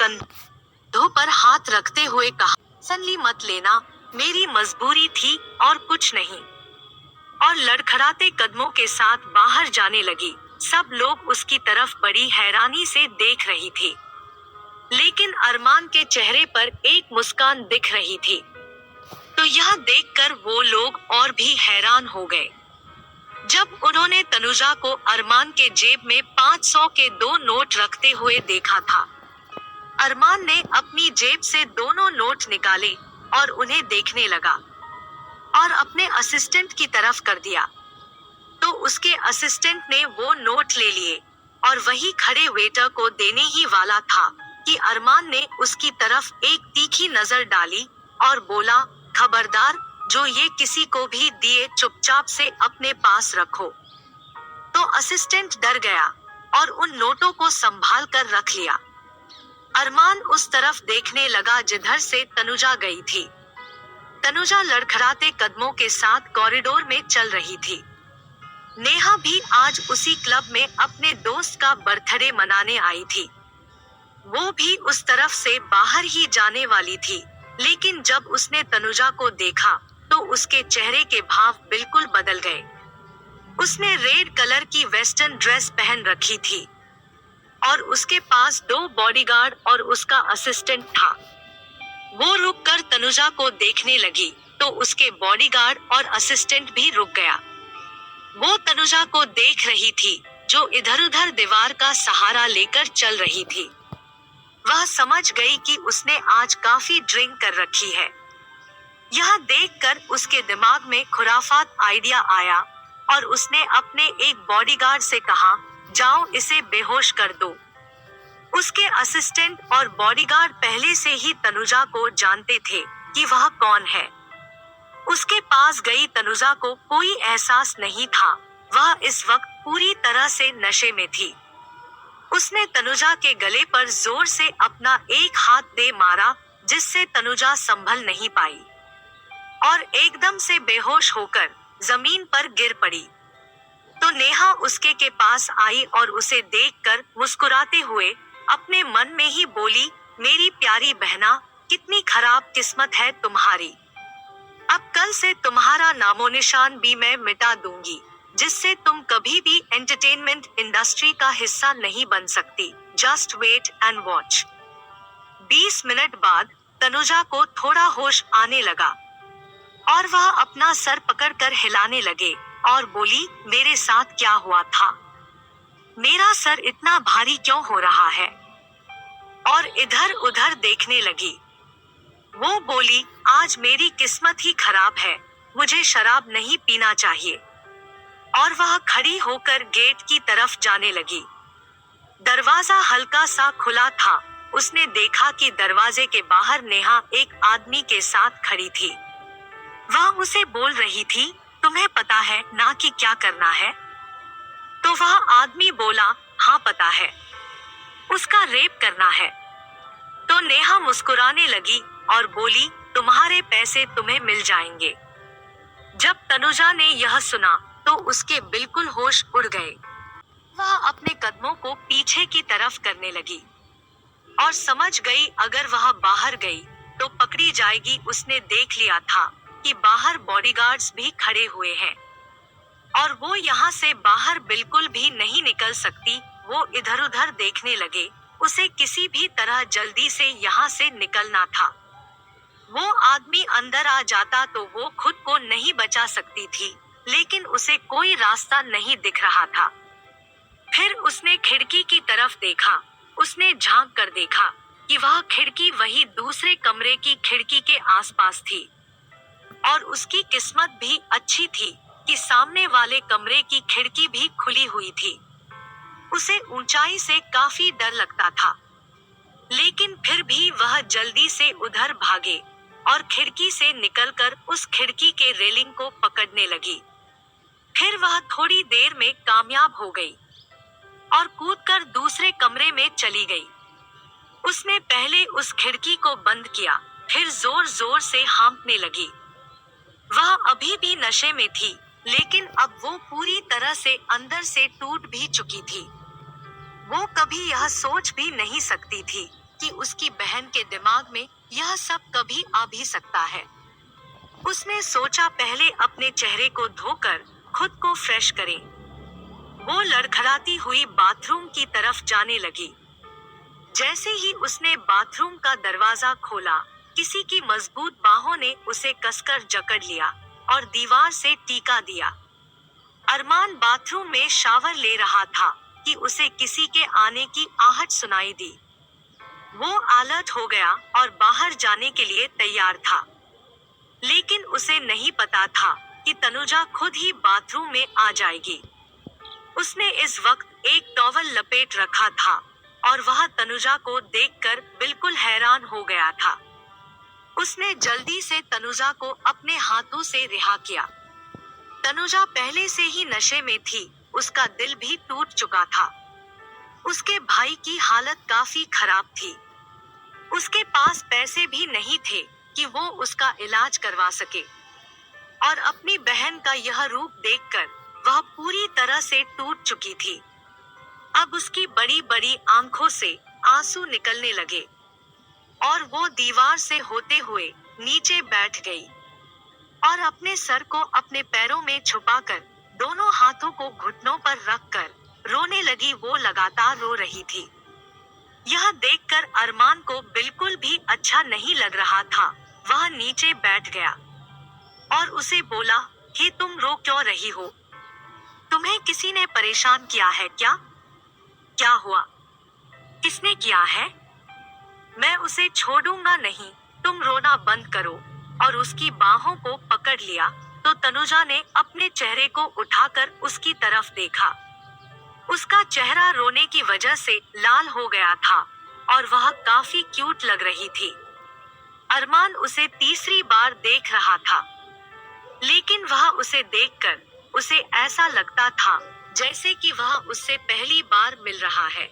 कंधों पर हाथ रखते हुए कहा, टेंशन मत लेना, मेरी मजबूरी थी और कुछ नहीं। और लड़खड़ाते कदमों के साथ बाहर जाने लगी। सब लोग उसकी तरफ बड़ी हैरानी से देख रही थी, लेकिन अरमान के चेहरे पर एक मुस्कान दिख रही थी। तो यह देखकर वो लोग और भी हैरान हो गए। जब उन्होंने तनुजा को अरमान के जेब में 500 के 2 नोट रखते हुए देखा था, अरमान ने अपनी जेब से दोनों नोट निकाले और उन्हें देखने लगा और अपने असिस्टेंट की तरफ कर दिया। तो उसके असिस्टेंट ने वो नोट ले लिए और वही खड़े वेटर को देने ही वाला था कि अरमान ने उसकी तरफ एक तीखी नजर डाली और बोला, खबरदार, जो ये किसी को भी दिए चुपचाप से अपने पास रखो। तो असिस्टेंट डर गया और उन नोटों को संभाल कर रख लिया। अरमान उस तरफ देखने लगा जिधर से तनुजा गई थी। तनुजा लड़खड़ाते कदमों के साथ कॉरिडोर में चल रही थी। नेहा भी आज उसी क्लब में अपने दोस्त का बर्थडे मनाने आई थी। वो भी उस तरफ से बाहर ही जाने वाली थी, लेकिन जब उसने तनुजा को देखा तो उसके चेहरे के भाव बिल्कुल बदल गए। उसने रेड कलर की वेस्टर्न ड्रेस पहन रखी थी और उसके पास 2 बॉडीगार्ड और उसका असिस्टेंट था। वो रुककर तनुजा को देखने लगी तो उसके बॉडीगार्ड और असिस्टेंट भी रुक गया। वो तनुजा को देख रही थी जो इधर-उधर दीवार का सहारा लेकर चल रही थी। वह समझ गई कि उसने आज काफी ड्रिंक कर रखी है। यह देखकर उसके दिमाग में खुराफात आइडिया आया और उसने अपने एक बॉडीगार्ड से कहा, जाओ इसे बेहोश कर दो। उसके असिस्टेंट और बॉडीगार्ड पहले से ही तनुजा को जानते थे कि वह कौन है। उसके पास गई तनुजा को कोई एहसास नहीं था, वह इस वक्त पूरी तरह से नशे में थी। उसने तनुजा के गले पर जोर से अपना एक हाथ दे मारा, जिससे तनुजा संभल नहीं पाई और एकदम से बेहोश होकर जमीन पर गिर पड़ी। तो नेहा उसके के पास आई और उसे देखकर मुस्कुराते हुए अपने मन में ही बोली, मेरी प्यारी बहना, कितनी खराब किस्मत है तुम्हारी। अब कल से तुम्हारा नामोनिशान भी मैं मिटा दूंगी, जिससे तुम कभी भी एंटरटेनमेंट इंडस्ट्री का हिस्सा नहीं बन सकती। Just wait and watch. 20 minute बाद तनुजा को थोड़ा होश आने लगा और वह अपना सर पकड़कर हिलाने लगे और बोली, मेरे साथ क्या हुआ था? मेरा सर इतना भारी क्यों हो रहा है? और इधर उधर देखने लगी। वो बोली, आज मेरी किस्मत ही खराब है, मुझे शराब नहीं पीना चाहिए। और वह खड़ी होकर गेट की तरफ जाने लगी। दरवाजा हल्का सा खुला था। उसने देखा कि दरवाजे के बाहर नेहा एक आदमी के साथ खड़ी थी। वह उसे बोल रही थी, तुम्हें पता है ना कि क्या करना है? तो वह आदमी बोला, हाँ पता है, उसका रेप करना है। तो नेहा मुस्कुराने लगी और बोली, तुम्हारे पैसे तुम्हें मिल जाएंगे। जब तनुजा ने यह सुना तो उसके बिल्कुल होश उड़ गए। वह अपने कदमों को पीछे की तरफ करने लगी और समझ गई अगर वह बाहर गई तो पकड़ी जाएगी। उसने देख लिया था कि बाहर बॉडीगार्ड्स भी खड़े हुए हैं और वो यहाँ से बाहर बिल्कुल भी नहीं निकल सकती। वो इधर-उधर देखने लगे। उसे किसी भी तरह जल्दी से यहाँ से निकलना था। वो आदमी अंदर आ जाता तो वो खुद को नहीं बचा सकती थी, लेकिन उसे कोई रास्ता नहीं दिख रहा था। फिर उसने खिड़की की तरफ देखा। उसने झांक कर देखा कि वह खिड़की वही दूसरे कमरे की खिड़की के आसपास थी और उसकी किस्मत भी अच्छी थी कि सामने वाले कमरे की खिड़की भी खुली हुई थी। उसे ऊंचाई से काफी डर लगता था, लेकिन फिर भी वह जल्दी से उधर भागे और खिड़की से निकलकर उस खिड़की के रेलिंग को पकड़ने लगी। फिर वह थोड़ी देर में कामयाब हो गई और कूदकर दूसरे कमरे में चली गई। उसने पहले उस खिड़की को बंद किया, फिर जोर जोर से हाँफने लगी। वह अभी भी नशे में थी, लेकिन अब वो पूरी तरह से अंदर से टूट भी चुकी थी। वो कभी यह सोच भी नहीं सकती थी कि उसकी बहन के दिमाग में यह सब कभी आ भी सकता है। उसने सोचा पहले अपने चेहरे को धोकर खुद को फ्रेश करे। वो लड़खड़ाती हुई बाथरूम की तरफ जाने लगी। जैसे ही उसने बाथरूम का दरवाजा खोला, किसी की मजबूत बाहों ने उसे कसकर जकड़ लिया और दीवार से टीका दिया। अरमान बाथरूम में शावर ले रहा था कि उसे किसी के आने की आहट सुनाई दी। वो अलर्ट हो गया और बाहर जाने के लिए तैयार था। लेकिन उसे नहीं पता था कि तनुजा खुद ही बाथरूम में आ जाएगी। उसने इस वक्त एक टॉवल लपेट रखा था और वह तनुजा को देखकर बिल्कुल हैरान हो गया था। उसने जल्दी से तनुजा को अपने हाथों से रिहा किया। तनुजा पहले से ही नशे में थी, उसका दिल भी टूट चुका था। उसके भाई की हालत काफी खराब थी। उसके पास पैसे भी नहीं थे कि वो उसका इलाज करवा सके। और अपनी बहन का यह रूप देखकर वह पूरी तरह से टूट चुकी थी। अब उसकी बड़ी बड़ी आंखों से आंसू निकलने लगे और वो दीवार से होते हुए नीचे बैठ गई और अपने सर को अपने पैरों में छुपाकर दोनों हाथों को घुटनों पर रखकर रोने लगी। वो लगातार रो रही थी। यह देखकर अरमान को बिल्कुल भी अच्छा नहीं लग रहा था। वह नीचे बैठ गया और उसे बोला, हे तुम रो क्यों रही हो? तुम्हें किसी ने परेशान किया है क्या? क्या हुआ? किसने किया है? मैं उसे छोड़ूंगा नहीं, तुम रोना बंद करो। और उसकी बाहों को पकड़ लिया तो तनुजा ने अपने चेहरे को उठाकर उसकी तरफ देखा। उसका चेहरा रोने की वजह से लाल हो गया था और वह काफी क्यूट लग रही थी। अरमान उसे तीसरी बार देख रहा था, लेकिन वह उसे देखकर उसे ऐसा लगता था जैसे कि वह उससे पहली बार मिल रहा है।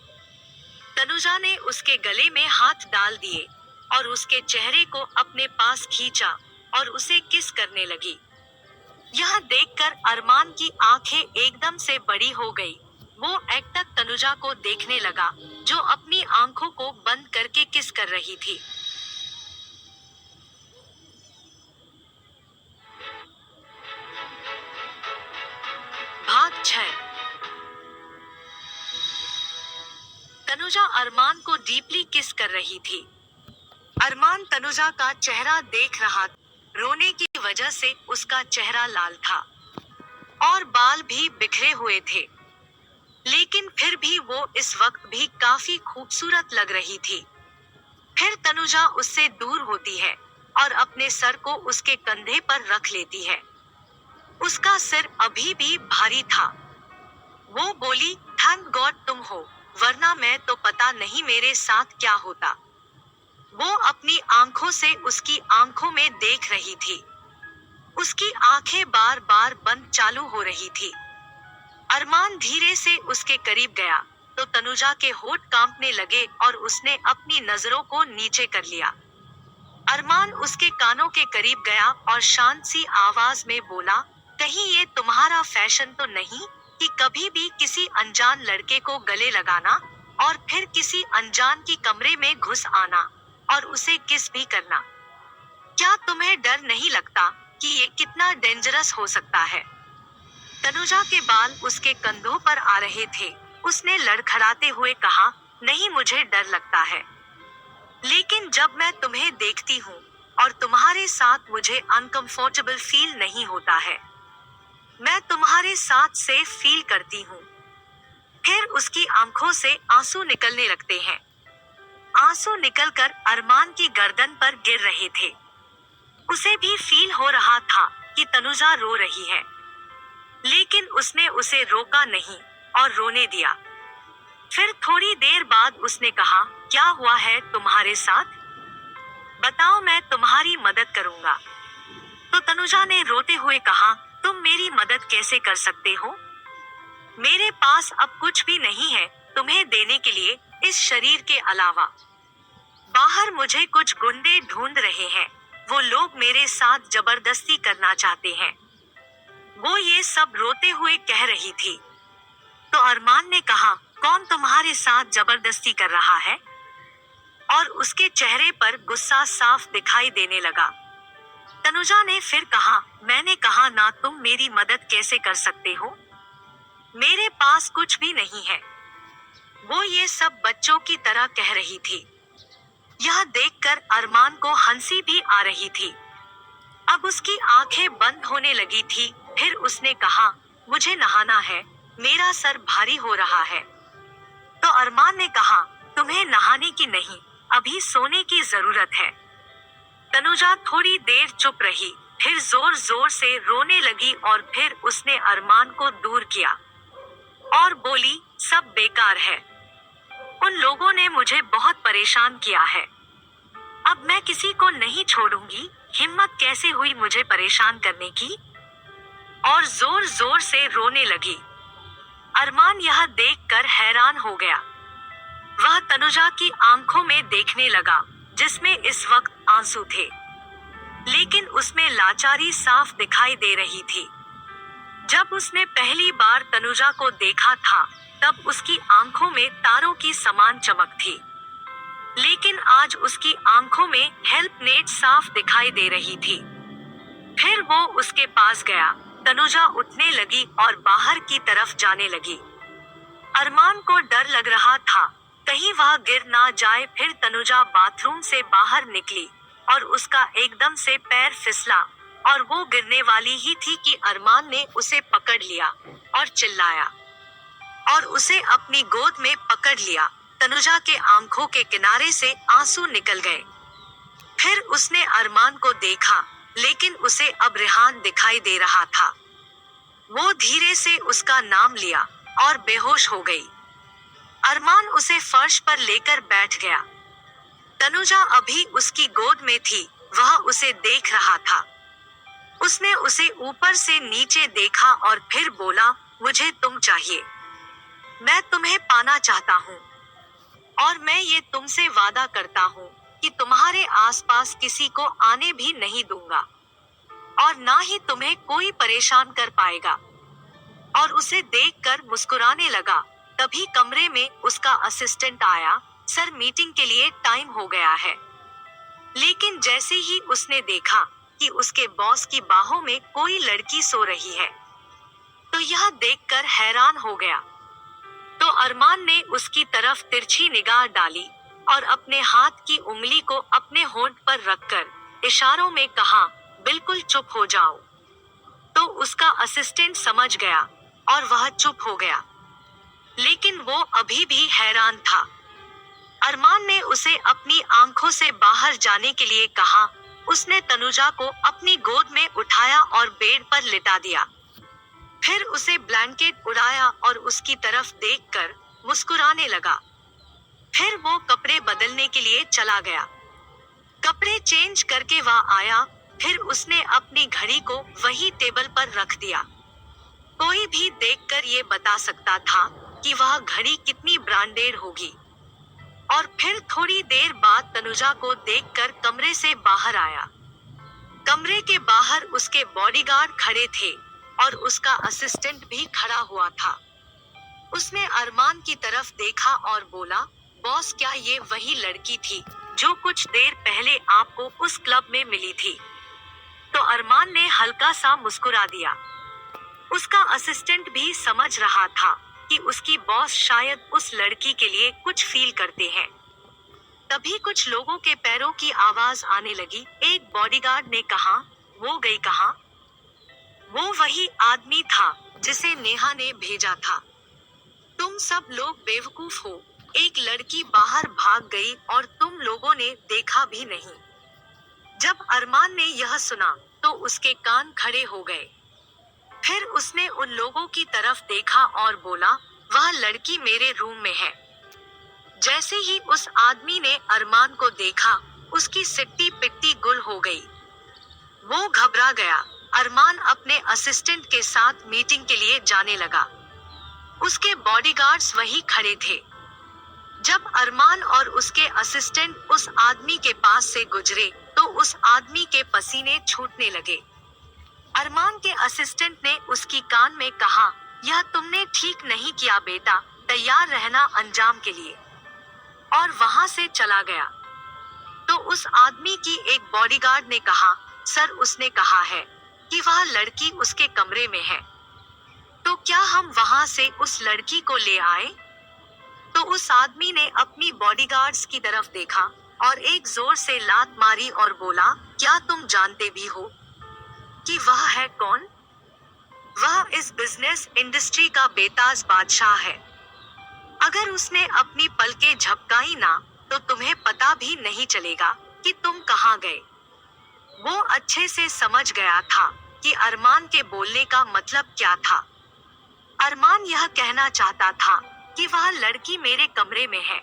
तनुजा ने उसके गले में हाथ डाल दिए और उसके चेहरे को अपने पास खींचा और उसे किस करने लगी। यह देखकर अरमान की आंखें एकदम से बड़ी हो गई। वो एकटक तनुजा को देखने लगा, जो अपनी आंखों को बंद करके किस कर रही थी। भाग 6। तनुजा अरमान को डीपली किस कर रही थी। अरमान तनुजा का चेहरा देख रहा था। रोने की वजह से उसका चेहरा लाल था और बाल भी बिखरे हुए थे, लेकिन फिर भी वो इस वक्त भी काफी खूबसूरत लग रही थी। फिर तनुजा उससे दूर होती है और अपने सर को उसके कंधे पर रख लेती है। उसका सिर अभी भी भारी था। वो बोली, थैंक गॉड तुम हो, वरना मैं तो पता नहीं मेरे साथ क्या होता। वो अपनी आंखों से उसकी आंखों में देख रही थी। उसकी आंखें बार बार बंद चालू हो रही थी। अरमान धीरे से उसके करीब गया तो तनुजा के होंठ कांपने लगे और उसने अपनी नजरों को नीचे कर लिया। अरमान उसके कानों के करीब गया और शांत सी आवाज में बोला, कहीं ये तुम्हारा फैशन तो नहीं कि कभी भी किसी अनजान लड़के को गले लगाना और फिर किसी अनजान की कमरे में घुस आना और उसे किस भी करना? क्या तुम्हें डर नहीं लगता कि ये कितना डेंजरस हो सकता है? तनुजा के बाल उसके कंधों पर आ रहे थे। उसने लड़खड़ाते हुए कहा, नहीं मुझे डर लगता है, लेकिन जब मैं तुम्हें देखती हूँ और तुम्हारे साथ मुझे अनकंफर्टेबल फील नहीं होता है। मैं तुम्हारे साथ सेफ फील करती हूँ। फिर उसकी आंखों से आंसू निकलने लगते हैं। आंसू निकलकर अरमान की गर्दन पर गिर रहे थे। उसे भी फील हो रहा था कि तनुजा रो रही है, लेकिन उसने उसे रोका नहीं और रोने दिया। फिर थोड़ी देर बाद उसने कहा, क्या हुआ है तुम्हारे साथ? बताओ, मैं तुम्हारी मदद करूंगा। तो तनुजा ने रोते हुए कहा, तुम मेरी मदद कैसे कर सकते हो? मेरे पास अब कुछ भी नहीं है तुम्हें देने के लिए इस शरीर के अलावा। बाहर मुझे कुछ गुंडे ढूंढ रहे हैं। वो लोग मेरे साथ जबरदस्ती करना चाहते हैं। वो ये सब रोते हुए कह रही थी। तो अरमान ने कहा, कौन तुम्हारे साथ जबरदस्ती कर रहा है? और उसके चेहरे पर गुस्सा साफ दिखाई देने लगा। तनुजा ने फिर कहा, मैंने कहा ना, तुम मेरी मदद कैसे कर सकते हो? मेरे पास कुछ भी नहीं है। वो ये सब बच्चों की तरह कह रही थी। यह देखकर अरमान को हंसी भी आ रही थी। अब उसकी आंखें बंद होने लगी थी। फिर उसने कहा, मुझे नहाना है, मेरा सर भारी हो रहा है। तो अरमान ने कहा, तुम्हें नहाने की नहीं, अभी सोने की जरूरत है। तनुजा थोड़ी देर चुप रही, फिर जोर जोर से रोने लगी और फिर उसने अरमान को दूर किया और बोली, सब बेकार है। उन लोगों ने मुझे बहुत परेशान किया है। अब मैं किसी को नहीं छोड़ूंगी। हिम्मत कैसे हुई मुझे परेशान करने की? और जोर जोर से रोने लगी। अरमान यह देखकर हैरान हो गया। वह तनुजा की आंखों में देखने लगा, जिसमें इस वक्त आंसू थे, लेकिन उसमें लाचारी साफ दिखाई दे रही थी। जब उसने पहली बार तनुजा को देखा था, तब उसकी आंखों में तारों की समान चमक थी, लेकिन आज उसकी आंखों में हेल्पनेस साफ दिखाई दे रही थी। फिर वो उसके पास गया। तनुजा उठने लगी और बाहर की तरफ जाने लगी। अरमान को डर लग रहा था, कहीं वह गिर ना जाए। फिर तनुजा बाथरूम से बाहर निकली और उसका एकदम से पैर फिसला और वो गिरने वाली ही थी कि अरमान ने उसे पकड़ लिया और चिल्लाया और उसे अपनी गोद में पकड़ लिया। तनुजा के आंखों के किनारे से आंसू निकल गए। फिर उसने अरमान को देखा, लेकिन उसे अब रेहान दिखाई दे रहा था। वो धीरे से उसका नाम लिया और बेहोश हो गई। अरमान उसे फर्श पर लेकर बैठ गया। तनुजा अभी उसकी गोद में थी, वह उसे देख रहा था। उसने उसे ऊपर से नीचे देखा और फिर बोला, मुझे तुम चाहिए, मैं तुम्हें पाना चाहता हूँ, और मैं ये तुमसे वादा करता हूँ कि तुम्हारे आसपास किसी को आने भी नहीं दूंगा और ना ही तुम्हें कोई परेशान कर पाएगा। और उसे देखकर मुस्कुराने लगा। तभी कमरे में उसका असिस्टेंट आया, सर मीटिंग के लिए टाइम हो गया है। लेकिन जैसे ही उसने देखा कि उसके बॉस की बाहों में कोई लड़की सो रही है, तो यह देखकर हैरान हो गया। तो अरमान ने उसकी तरफ तिरछी निगाह डाली और अपने हाथ की उंगली को अपने होंठ पर रखकर इशारों में कहा, बिल्कुल चुप हो जाओ। तो उसका असिस्टेंट समझ गया और वह चुप हो गया, लेकिन वो अभी भी हैरान था। अरमान ने उसे अपनी आंखों से बाहर जाने के लिए कहा। उसने तनुजा को अपनी गोद में उठाया और बेड पर लिटा दिया। फिर उसे ब्लैंकेट उड़ाया और उसकी तरफ देखकर मुस्कुराने लगा। फिर वो कपड़े बदलने के लिए चला गया। कपड़े चेंज करके वह आया। फिर उसने अपनी घड़ी को वही टेबल पर रख दिया। कोई भी देखकर ये बता सकता था कि वह घड़ी कितनी ब्रांडेड होगी। और फिर थोड़ी देर बाद तनुजा को देखकर कमरे से बाहर आया। कमरे के बाहर उसके बॉडीगार्ड खड़े थे और उसका असिस्टेंट भी खड़ा हुआ था। उसने अरमान की तरफ देखा और बोला, बॉस, क्या ये वही लड़की थी जो कुछ देर पहले आपको उस क्लब में मिली थी? तो अरमान ने हल्का सा मुस्कुरा दिया। उसका असिस्टेंट भी समझ रहा था कि उसकी बॉस शायद उस लड़की के लिए कुछ फील करते हैं। तभी कुछ लोगों के पैरों की आवाज आने लगी। एक बॉडीगार्ड ने कहा, वो गई कहाँ? वो वही आदमी था जिसे नेहा ने भेजा था। तुम सब लोग बेवकूफ हो। एक लड़की बाहर भाग गई और तुम लोगों ने देखा भी नहीं। जब अरमान ने यह सुना तो उसके कान खड़े हो गए। फिर उसने उन लोगों की तरफ देखा और बोला, वह लड़की मेरे रूम में है। जैसे ही उस आदमी ने अरमान को देखा, उसकी सिट्टी पिट्टी गुल हो गई। वो घबरा गया। अरमान अपने असिस्टेंट के साथ मीटिंग के लिए जाने लगा। उसके बॉडीगार्ड्स वही खड़े थे। जब अरमान और उसके असिस्टेंट उस आदमी के पास से गुजरे तो उस आदमी के पसीने छूटने लगे। अरमान के असिस्टेंट ने उसकी कान में कहा, यह तुमने ठीक नहीं किया बेटा, तैयार रहना अंजाम के लिए। और वहां से चला गया। तो उस आदमी की एक बॉडीगार्ड ने कहा, सर उसने कहा है कि वह लड़की उसके कमरे में है। तो क्या हम वहां से उस लड़की को ले आए? तो उस आदमी ने अपनी बॉडीगार्ड्स की तरफ देखा और एक जोर से लात मारी और बोला, क्या तुम जानते भी हो कि वह है कौन? वह इस बिजनेस इंडस्ट्री का बेताज बादशाह है। अगर उसने अपनी पलकें झपकाई ना, तो तुम्हें पता भी नहीं चलेगा कि तुम कहाँ गए। वो अच्छे से समझ गया था कि अरमान के बोलने का मतलब क्या था। अरमान यह कहना चाहता था कि वह लड़की मेरे कमरे में है।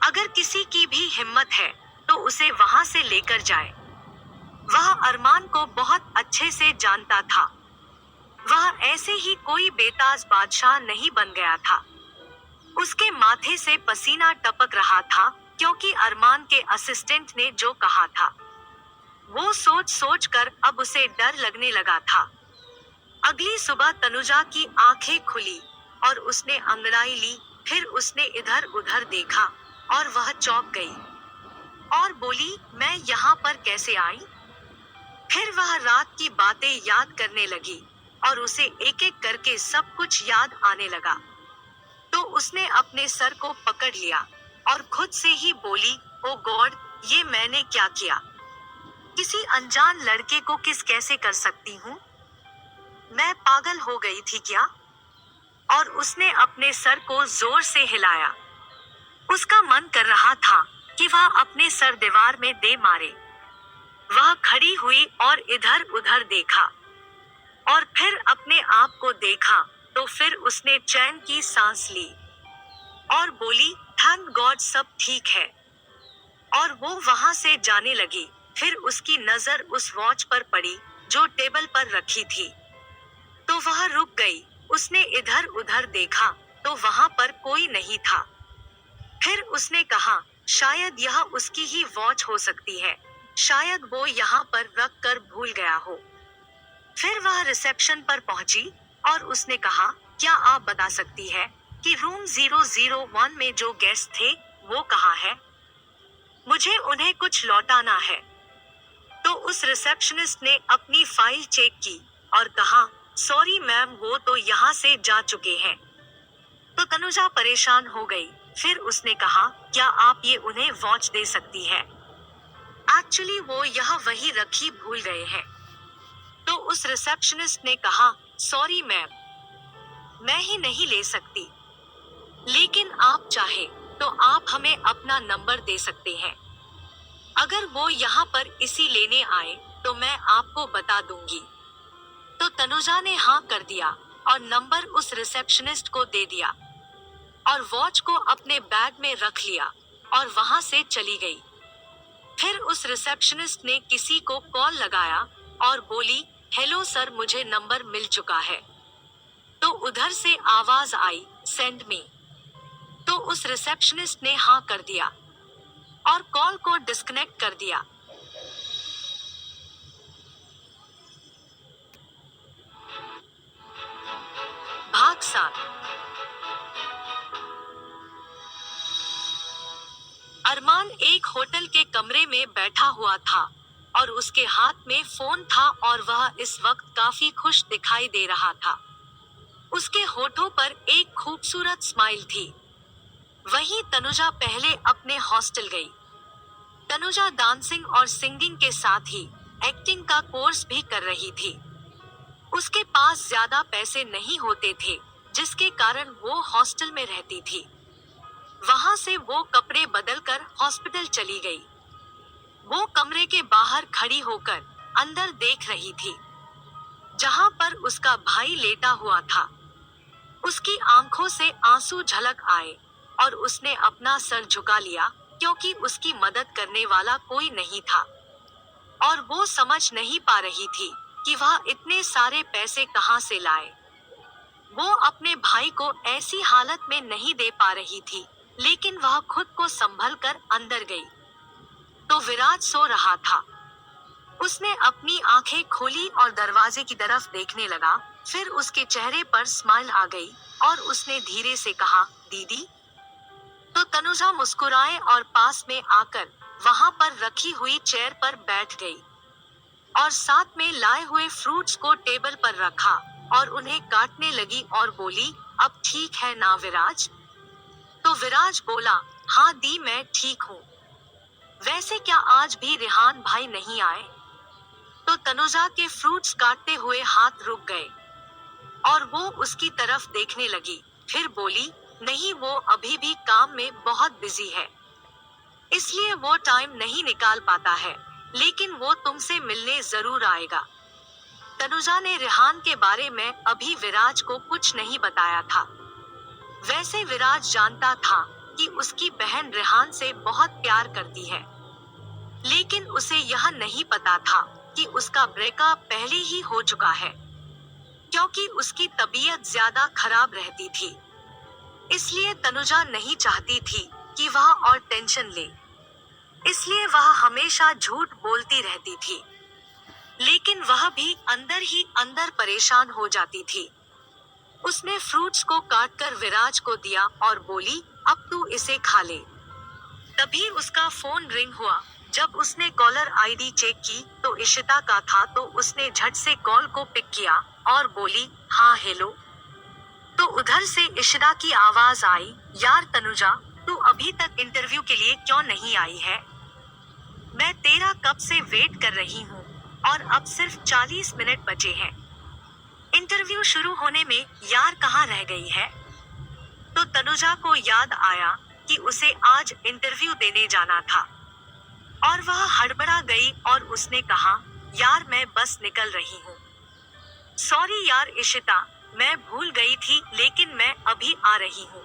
अगर किसी की भी हिम्मत है तो उसे वहां से लेकर जाए। वह अरमान को बहुत अच्छे से जानता था। वह ऐसे ही कोई बेताज बादशाह नहीं बन गया था। उसके माथे से पसीना टपक रहा था क्योंकि अरमान के असिस्टेंट ने जो कहा था वो सोच सोच कर अब उसे डर लगने लगा था। अगली सुबह तनुजा की आंखें खुली और उसने अंगड़ाई ली। फिर उसने इधर उधर देखा और वह चौंक गई और बोली, मैं यहाँ पर कैसे आई? फिर वह रात की बातें याद करने लगी और उसे एक एक करके सब कुछ याद आने लगा। तो उसने अपने सर को पकड़ लिया और खुद से ही बोली, ओ गॉड, ये मैंने क्या किया? किसी अनजान लड़के को किस कैसे कर सकती हूँ? मैं पागल हो गई थी क्या? और उसने अपने सर को जोर से हिलाया। उसका मन कर रहा था कि वह अपने सर दीवार में दे मारे। वह खड़ी हुई और इधर उधर देखा और फिर अपने आप को देखा। तो फिर उसने चैन की सांस ली और बोली, थैंक गॉड सब ठीक है। और वो वहां से जाने लगी। फिर उसकी नजर उस वॉच पर पड़ी जो टेबल पर रखी थी। तो वह रुक गई। उसने इधर उधर देखा तो वहां पर कोई नहीं था। फिर उसने कहा, शायद यह उसकी ही वॉच हो सकती है। शायद वो यहाँ पर रख कर भूल गया हो। फिर वह रिसेप्शन पर पहुंची और उसने कहा, क्या आप बता सकती है कि रूम 001 में जो गेस्ट थे वो कहाँ है? मुझे उन्हें कुछ लौटाना है। तो उस रिसेप्शनिस्ट ने अपनी फाइल चेक की और कहा, सॉरी मैम, वो तो यहाँ से जा चुके हैं। तो तनुजा परेशान हो गई। फिर उसने कहा, क्या आप ये उन्हें वॉच दे सकती है? एक्चुअली वो यह वही रखी भूल गए हैं। तो उस रिसेप्शनिस्ट ने कहा, सॉरी मैम, मैं ही नहीं ले सकती, लेकिन आप चाहे तो आप हमें अपना नंबर दे सकते हैं। अगर वो यहाँ पर इसी लेने आए तो मैं आपको बता दूंगी। तो तनुजा ने हाँ कर दिया और नंबर उस रिसेप्शनिस्ट को दे दिया और वॉच को अपने बैग में रख लिया और वहां से चली गई। फिर उस रिसेप्शनिस्ट ने किसी को कॉल लगाया और बोली, हेलो सर, मुझे नंबर मिल चुका है। तो उधर से आवाज आई, सेंड मी। तो उस रिसेप्शनिस्ट ने हाँ कर दिया और कॉल को डिस्कनेक्ट कर दिया। भाग 7। अरमान एक होटल के कमरे में बैठा हुआ था और उसके हाथ में फोन था और वह इस वक्त काफी खुश दिखाई दे रहा था। उसके होठों पर एक खूबसूरत स्माइल थी। वहीं तनुजा पहले अपने हॉस्टल गई। तनुजा डांसिंग और सिंगिंग के साथ ही एक्टिंग का कोर्स भी कर रही थी। उसके पास ज्यादा पैसे नहीं होते थे, जिसके कारण वो हॉस्टल में रहती थी। वहां से वो कपड़े बदलकर हॉस्पिटल चली गई। वो कमरे के बाहर खड़ी होकर अंदर देख रही थी, जहां पर उसका भाई लेटा हुआ था। उसकी आंखों से आंसू झलक आए और उसने अपना सर झुका लिया क्योंकि उसकी मदद करने वाला कोई नहीं था और वो समझ नहीं पा रही थी कि वह इतने सारे पैसे कहां से लाए। वो अपने भाई को ऐसी हालत में नहीं दे पा रही थी, लेकिन वह खुद को संभल कर अंदर गई। तो विराज सो रहा था। उसने अपनी आंखें खोली और दरवाजे की तरफ देखने लगा। फिर उसके चेहरे पर स्माइल आ गई और उसने धीरे से कहा, दीदी। तो तनुजा मुस्कुराए और पास में आकर वहां पर रखी हुई चेयर पर बैठ गई और साथ में लाए हुए फ्रूट्स को टेबल पर रखा और उन्हें काटने लगी और बोली, अब ठीक है ना विराज? तो विराज बोला, हाँ दी, मैं ठीक हूँ। वैसे क्या आज भी रेहान भाई नहीं आए? तो तनुजा के फ्रूट्स काटते हुए हाथ रुक गए और वो उसकी तरफ देखने लगी। फिर बोली, नहीं, वो अभी भी काम में बहुत बिजी है, इसलिए वो टाइम नहीं निकाल पाता है, लेकिन वो तुमसे मिलने जरूर आएगा। तनुजा ने रेहान के बारे में अभी विराज को कुछ नहीं बताया था। वैसे विराज जानता था कि उसकी बहन रेहान से बहुत प्यार करती है, लेकिन उसे यह नहीं पता था कि उसका ब्रेकअप पहले ही हो चुका है, क्योंकि उसकी तबीयत ज्यादा खराब रहती थी। इसलिए तनुजा नहीं चाहती थी कि वह और टेंशन ले, इसलिए वह हमेशा झूठ बोलती रहती थी, लेकिन वह भी अंदर ही अंदर परेशान हो जाती थी। उसने फ्रूट्स को काटकर विराज को दिया और बोली, अब तू इसे खा ले। तभी उसका फोन रिंग हुआ। जब उसने कॉलर आईडी चेक की तो इशिता का था, तो उसने झट से कॉल को पिक किया और बोली, हाँ हेलो। तो उधर से इशिता की आवाज आई, यार तनुजा, तू अभी तक इंटरव्यू के लिए क्यों नहीं आई है? मैं तेरा कब से वेट कर रही हूँ और अब सिर्फ 40 मिनट बचे हैं। इंटरव्यू शुरू होने में यार कहाँ रह गई है? तो तनुजा को याद आया कि उसे आज इंटरव्यू देने जाना था और वह हड़बड़ा गई और उसने कहा, यार मैं बस निकल रही हूँ। सॉरी यार इशिता, मैं भूल गई थी, लेकिन मैं अभी आ रही हूँ।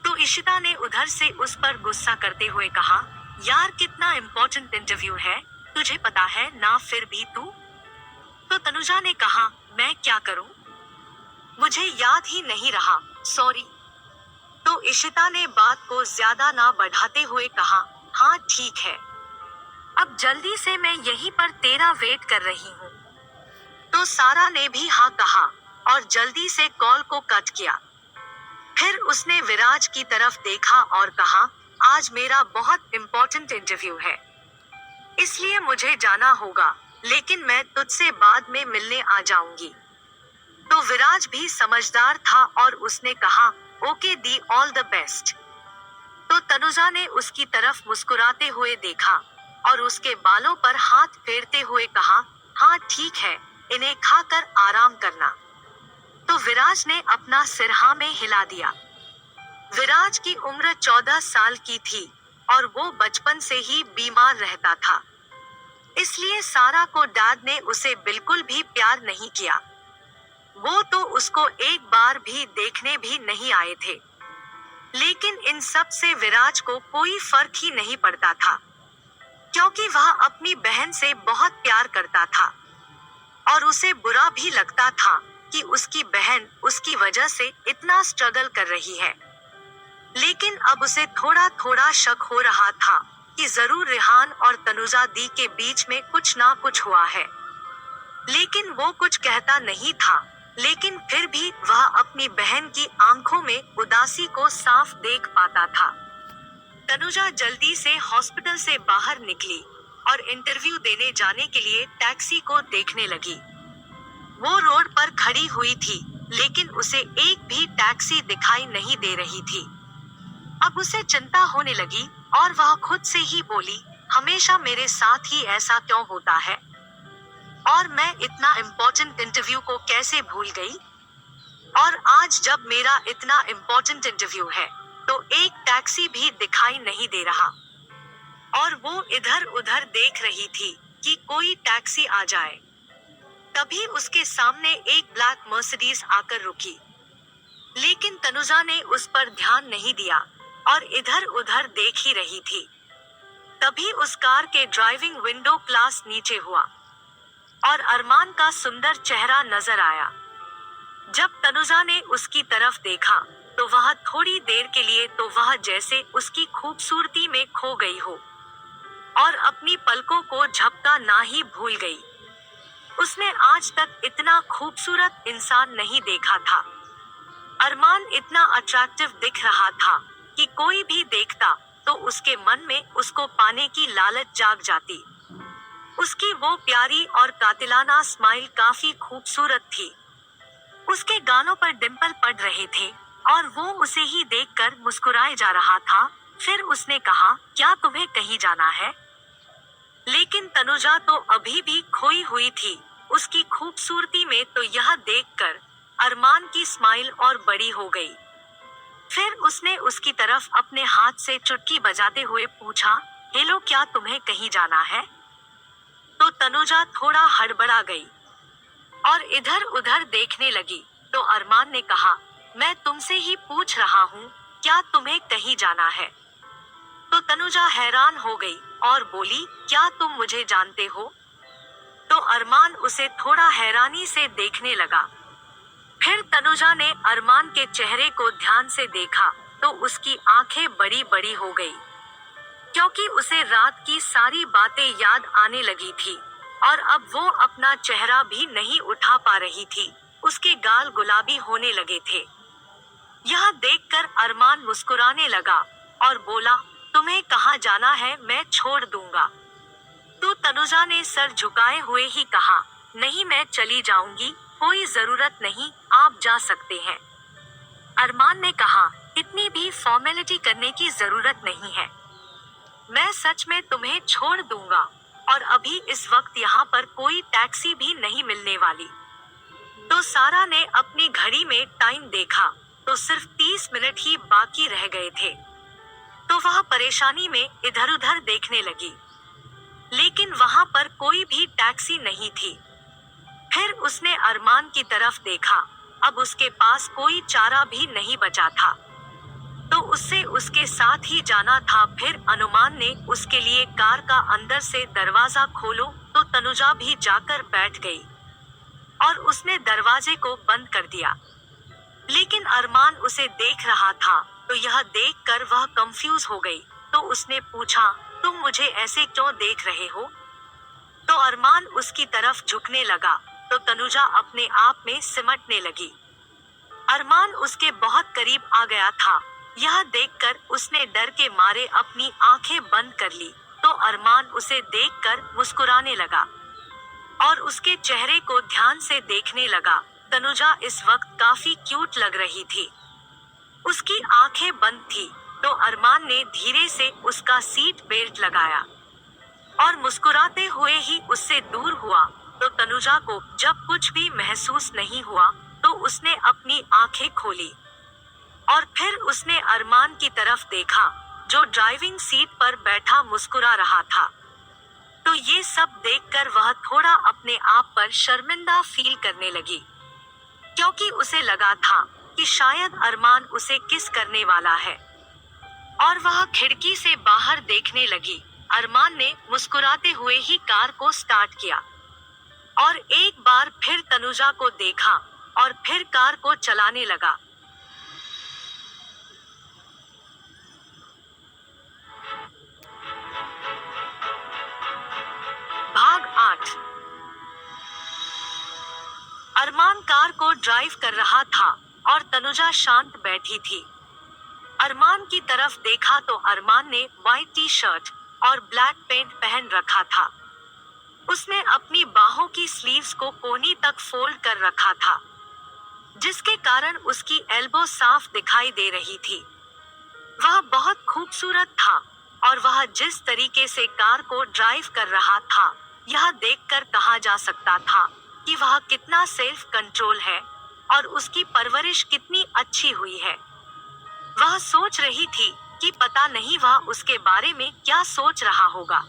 तो इशिता ने उधर से उस पर गुस्सा करते हुए कहा, यार कितना इम्पोर्टेंट इंटरव्यू है, तुझे पता है ना, फिर भी तू? तो तनुजा ने कहा, मैं क्या करूं? मुझे याद ही नहीं रहा, सॉरी। तो इशिता ने बात को ज्यादा ना बढ़ाते हुए कहा, हाँ ठीक है, अब जल्दी से, मैं यहीं पर तेरा वेट कर रही हूँ। तो सारा ने भी हाँ कहा और जल्दी से कॉल को कट किया। फिर उसने विराज की तरफ देखा और कहा, आज मेरा बहुत इम्पोर्टेंट इंटरव्यू है, इसलिए मुझे जाना होगा, लेकिन मैं तुझसे बाद में मिलने आ जाऊंगी। तो विराज भी समझदार था और उसने कहा, okay the, all the best. तो तनुजा ने उसकी तरफ मुस्कुराते हुए देखा और उसके बालों पर हाथ फेरते हुए कहा, हाँ ठीक है, इन्हें खाकर आराम करना। तो विराज ने अपना सिर हाँ में हिला दिया। विराज की उम्र 14 साल की थी और वो बचपन से ही बीमार रहता था, इसलिए सारा को डैड ने उसे बिल्कुल भी प्यार नहीं किया। वो तो उसको एक बार भी देखने भी नहीं आए थे, लेकिन इन सब से विराज को कोई फर्क ही नहीं पड़ता था, क्योंकि वह अपनी बहन से बहुत प्यार करता था और उसे बुरा भी लगता था कि उसकी बहन उसकी वजह से इतना स्ट्रगल कर रही है। लेकिन अब उसे थोड़ा थोड़ा शक हो रहा था कि जरूर रेहान और तनुजा दी के बीच में कुछ ना कुछ हुआ है, लेकिन वो कुछ कहता नहीं था। लेकिन फिर भी वह अपनी बहन की आंखों में उदासी को साफ देख पाता था। तनुजा जल्दी से हॉस्पिटल से बाहर निकली और इंटरव्यू देने जाने के लिए टैक्सी को देखने लगी। वो रोड पर खड़ी हुई थी, लेकिन उसे एक भी टैक्सी दिखाई नहीं दे रही थी। अब उसे चिंता होने लगी और वह खुद से ही बोली, हमेशा मेरे साथ ही ऐसा क्यों होता है, और मैं इतना इम्पोर्टेंट इंटरव्यू को कैसे भूल गई? और आज जब मेरा इतना इम्पोर्टेंट इंटरव्यू है तो एक टैक्सी भी दिखाई नहीं दे रहा, और वो इधर उधर देख रही थी कि कोई टैक्सी आ जाए। तभी उसके सामने एक ब्लैक मर्सिडीज आकर रुकी, लेकिन तनुजा ने उस पर ध्यान नहीं दिया और इधर उधर देख ही रही थी। तभी उस कार के ड्राइविंग विंडो ग्लास नीचे हुआ और अरमान का सुंदर चेहरा नजर आया। जब तनुजा ने उसकी तरफ देखा तो वह थोड़ी देर के लिए तो वह जैसे उसकी खूबसूरती में खो गई हो और अपनी पलकों को झपका ना ही भूल गई। उसने आज तक इतना खूबसूरत इंसान नहीं देखा था। अरमान इतना अट्रैक्टिव दिख रहा था कि कोई भी देखता तो उसके मन में उसको पाने की लालच जाग जाती। उसकी वो प्यारी और कातिलाना स्माइल काफी खूबसूरत थी। उसके गालों पर डिंपल पड़ रहे थे और वो उसे ही देखकर मुस्कुराए जा रहा था। फिर उसने कहा, क्या तुम्हें कहीं जाना है? लेकिन तनुजा तो अभी भी खोई हुई थी। उसकी खूबसूरती में तो यह देखकर अरमान की स्माइल और बड़ी हो गई। फिर उसने उसकी तरफ अपने हाथ से चुटकी बजाते हुए पूछा, हेलो, क्या तुम्हें कहीं जाना है? तो तनुजा थोड़ा हड़बड़ा गई और इधर उधर देखने लगी। तो अरमान ने कहा, मैं तुमसे ही पूछ रहा हूँ, क्या तुम्हें कहीं जाना है? तो तनुजा हैरान हो गई और बोली, क्या तुम मुझे जानते हो? तो अरमान उसे थोड़ा हैरानी से देखने लगा। फिर तनुजा ने अरमान के चेहरे को ध्यान से देखा तो उसकी आंखें बड़ी बड़ी हो गई, क्योंकि उसे रात की सारी बातें याद आने लगी थी और अब वो अपना चेहरा भी नहीं उठा पा रही थी। उसके गाल गुलाबी होने लगे थे। यह देखकर अरमान मुस्कुराने लगा और बोला, तुम्हें कहाँ जाना है, मैं छोड़ दूंगा। तो तनुजा ने सर झुकाए हुए ही कहा, नहीं, मैं चली जाऊंगी, कोई जरूरत नहीं, आप जा सकते हैं। अरमान ने कहा, इतनी भी फॉर्मेलिटी करने की जरूरत नहीं है, मैं सच में तुम्हें छोड़ दूंगा और अभी इस वक्त यहाँ पर कोई टैक्सी भी नहीं मिलने वाली। तो सारा ने अपनी घड़ी में टाइम देखा तो सिर्फ 30 मिनट ही बाकी रह गए थे। तो वह परेशानी में इधर उधर देखने लगी, लेकिन वहां पर कोई भी टैक्सी नहीं थी। फिर उसने अरमान की तरफ देखा, अब उसके पास कोई चारा भी नहीं बचा था, तो उससे उसके साथ ही जाना था। फिर अनुमान ने उसके लिए कार का अंदर से दरवाजा खोलो तो तनुजा भी जाकर बैठ गई और उसने दरवाजे को बंद कर दिया। लेकिन अरमान उसे देख रहा था तो यह देखकर वह कंफ्यूज हो गई। तो उसने पूछा, तुम मुझे ऐसे क्यों देख रहे हो? तो अरमान उसकी तरफ झुकने लगा तो तनुजा अपने आप में सिमटने लगी। अरमान उसके बहुत करीब आ गया था। यह देखकर उसने डर के मारे अपनी आंखें बंद कर ली। तो अरमान उसे देखकर मुस्कुराने लगा और उसके चेहरे को ध्यान से देखने लगा। तनुजा इस वक्त काफी क्यूट लग रही थी। उसकी आंखें बंद थी तो अरमान ने धीरे से उसका सीट बेल्ट लगाया और मुस्कुराते हुए ही उससे दूर हुआ। तो तनुजा को जब कुछ भी महसूस नहीं हुआ तो उसने अपनी आंखें खोली और फिर उसने अरमान की तरफ देखा जो ड्राइविंग सीट पर बैठा मुस्कुरा रहा था। तो ये सब देखकर वह थोड़ा अपने आप पर शर्मिंदा फील करने लगी, क्योंकि उसे लगा था कि शायद अरमान उसे किस करने वाला है और वह खिड़की से बाहर देखने लगी। अरमान ने मुस्कुराते हुए ही कार को स्टार्ट किया और एक बार फिर तनुजा को देखा और फिर कार को चलाने लगा। भाग 8। अरमान कार को ड्राइव कर रहा था और तनुजा शांत बैठी थी। अरमान की तरफ देखा तो अरमान ने व्हाइट टी शर्ट और ब्लैक पैंट पहन रखा था। उसने अपनी बाहों की स्लीव्स को कोहनी तक फोल्ड कर रखा था, जिसके कारण उसकी एल्बो साफ दिखाई दे रही थी। वह बहुत खूबसूरत था और वह जिस तरीके से कार को ड्राइव कर रहा था, यह देखकर कहा जा सकता था कि वह कितना सेल्फ कंट्रोल है और उसकी परवरिश कितनी अच्छी हुई है। वह सोच रही थी कि पता नहीं वह उसके बारे में क्या सोच रहा होगा,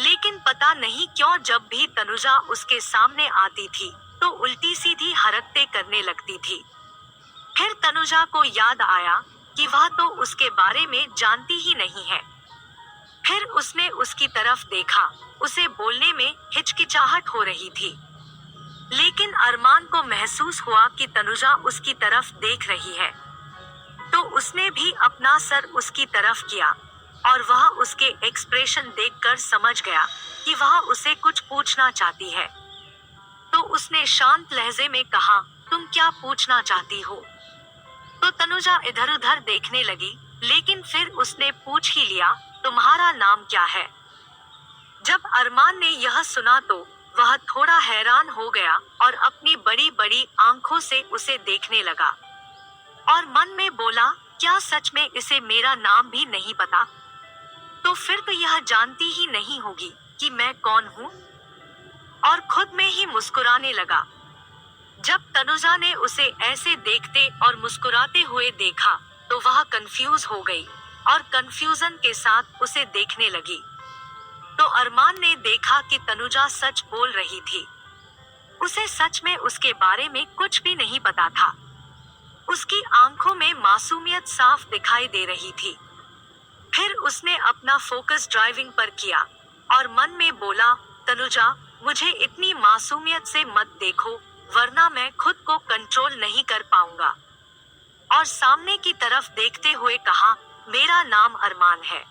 लेकिन पता नहीं क्यों जब भी तनुजा उसके सामने आती थी तो उल्टी सीधी हरकतें करने लगती थी। फिर तनुजा को याद आया कि वह तो उसके बारे में जानती ही नहीं है। फिर उसने उसकी तरफ देखा। उसे बोलने में हिचकिचाहट हो रही थी, लेकिन अरमान को महसूस हुआ कि तनुजा उसकी तरफ देख रही है, तो उसने भी अपना सर उसकी तरफ किया और वह उसके एक्सप्रेशन देखकर समझ गया कि वह उसे कुछ पूछना चाहती है। तो उसने शांत लहजे में कहा, तुम क्या पूछना चाहती हो? तो तनुजा इधर उधर देखने लगी लेकिन फिर उसने पूछ ही लिया, तुम्हारा नाम क्या है? जब अरमान ने यह सुना तो वह थोड़ा हैरान हो गया और अपनी बड़ी बड़ी आंखों से उसे देखने लगा और मन में बोला, क्या सच में इसे मेरा नाम भी नहीं पता? तो फिर तो यह जानती ही नहीं होगी कि मैं कौन हूँ। और खुद में ही मुस्कुराने लगा। जब तनुजा ने उसे ऐसे देखते और मुस्कुराते हुए देखा तो वह कंफ्यूज हो गई और कंफ्यूजन के साथ उसे देखने लगी। तो अरमान ने देखा कि तनुजा सच बोल रही थी। उसे सच में उसके बारे में कुछ भी नहीं पता था। उसकी आंखों में मासूमियत साफ दिखाई दे रही थी। फिर उसने अपना फोकस ड्राइविंग पर किया और मन में बोला, तनुजा, मुझे इतनी मासूमियत से मत देखो, वरना मैं खुद को कंट्रोल नहीं कर पाऊंगा। और सामने की तरफ देखते हुए कहा, मेरा नाम अरमान है।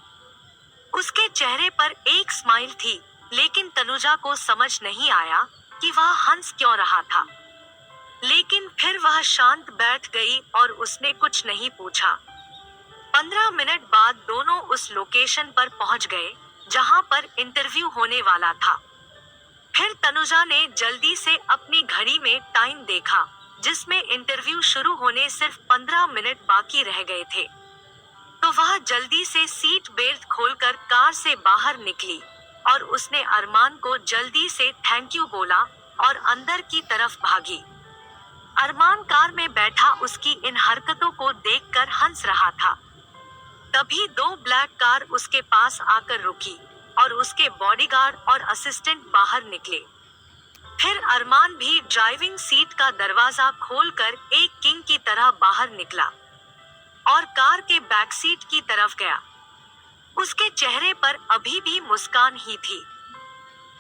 उसके चेहरे पर एक स्माइल थी, लेकिन तनुजा को समझ नहीं आया कि वह हंस क्यों रहा था। लेकिन फिर वह शांत बैठ गई और उसने कुछ नहीं पूछा। 15 मिनट बाद दोनों उस लोकेशन पर पहुंच गए जहां पर इंटरव्यू होने वाला था। फिर तनुजा ने जल्दी से अपनी घड़ी में टाइम देखा, जिसमें इंटरव्यू शुरू होने सिर्फ 15 मिनट बाकी रह गए थे। तो वह जल्दी से सीट बेल्ट खोलकर कार से बाहर निकली और उसने अरमान को जल्दी से थैंक यू बोला और अंदर की तरफ भागी। अरमान कार में बैठा उसकी इन हरकतों को देखकर हंस रहा था। तभी 2 ब्लैक कार उसके पास आकर रुकी और उसके बॉडीगार्ड और असिस्टेंट बाहर निकले। फिर अरमान भी ड्राइविंग सीट का दरवाजा खोलकर एक किंग की तरह बाहर निकला और कार के बैक सीट की तरफ गया। उसके चेहरे पर अभी भी मुस्कान ही थी,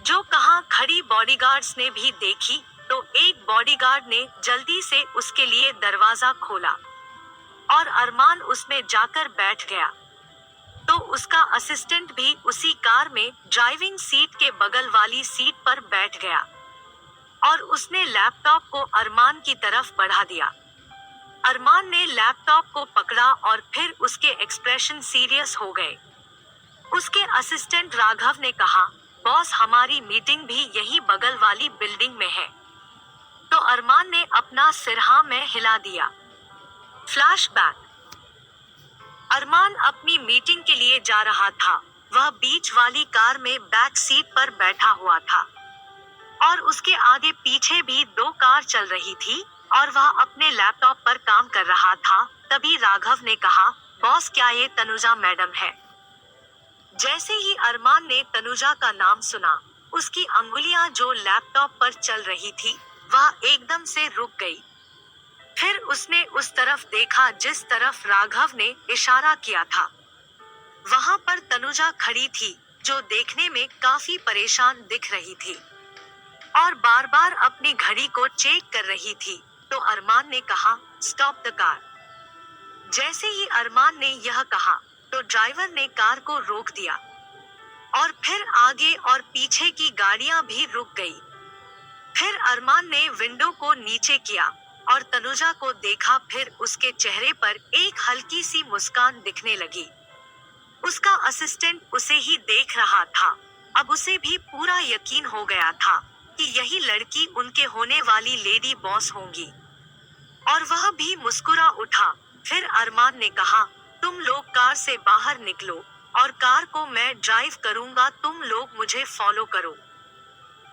जो कहां खड़ी बॉडीगार्ड्स ने भी देखी। तो एक बॉडीगार्ड ने जल्दी से उसके लिए दरवाजा खोला और अरमान उसमें जाकर बैठ गया। तो उसका असिस्टेंट भी उसी कार में ड्राइविंग सीट के बगल वाली सीट पर बैठ गया और उसने लैपटॉप को अरमान की तरफ बढ़ा दिया। अरमान ने लैपटॉप को पकड़ा और फिर उसके एक्सप्रेशन सीरियस हो गए। उसके असिस्टेंट राघव ने कहा, बॉस, हमारी मीटिंग भी यही बगल वाली बिल्डिंग में है। तो अरमान ने अपना सिर हाँ में हिला दिया। फ्लैशबैक। अरमान अपनी मीटिंग के लिए जा रहा था। वह बीच वाली कार में बैक सीट पर बैठा हुआ था और उसके आगे पीछे भी 2 कार चल रही थी और वह अपने लैपटॉप पर काम कर रहा था। तभी राघव ने कहा, बॉस, क्या ये तनुजा मैडम है? जैसे ही अरमान ने तनुजा का नाम सुना, उसकी अंगुलियां जो लैपटॉप पर चल रही थी वह एकदम से रुक गई। फिर उसने उस तरफ देखा जिस तरफ राघव ने इशारा किया था। वहां पर तनुजा खड़ी थी, जो देखने में काफी परेशान दिख रही थी और बार बार अपनी घड़ी को चेक कर रही थी। तो अरमान ने कहा, स्टॉप द कार। जैसे ही अरमान ने यह कहा तो ड्राइवर ने कार को रोक दिया और फिर आगे और पीछे की गाड़ियां भी रुक गई। फिर अरमान ने विंडो को नीचे किया और तनुजा को देखा। फिर उसके चेहरे पर एक हल्की सी मुस्कान दिखने लगी। उसका असिस्टेंट उसे ही देख रहा था। अब उसे भी पूरा यकीन हो गया था कि यही लड़की उनके होने वाली लेडी बॉस होंगी और वह भी मुस्कुरा उठा। फिर अरमान ने कहा, तुम लोग कार से बाहर निकलो और कार को मैं ड्राइव करूंगा, तुम लोग मुझे फॉलो करो।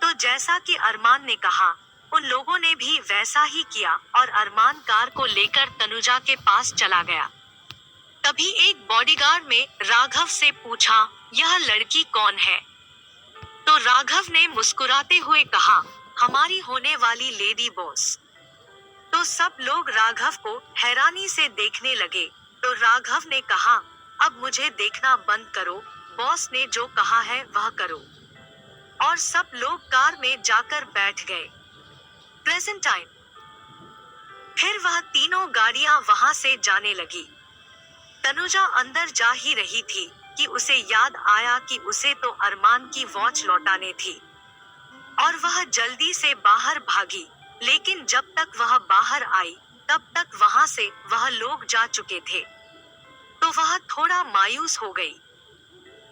तो जैसा कि अरमान ने कहा, उन लोगों ने भी वैसा ही किया और अरमान कार को लेकर तनुजा के पास चला गया। तभी एक बॉडीगार्ड ने राघव से पूछा, यह लड़की कौन है? तो राघव ने मुस्कुराते हुए कहा, हमारी होने वाली लेडी बॉस। तो सब लोग राघव को हैरानी से देखने लगे। तो राघव ने कहा, अब मुझे देखना बंद करो, बॉस ने जो कहा है वह करो। और सब लोग कार में जाकर बैठ गए। Present time. फिर वह तीनों गाड़ियां वहां से जाने लगी। तनुजा अंदर जा ही रही थी कि उसे याद आया कि उसे तो अरमान की वॉच लौटाने थी और वह जल्दी से बाहर भागी। लेकिन जब तक वह बाहर आई तब तक वहां से वह लोग जा चुके थे। तो वह थोड़ा मायूस हो गई।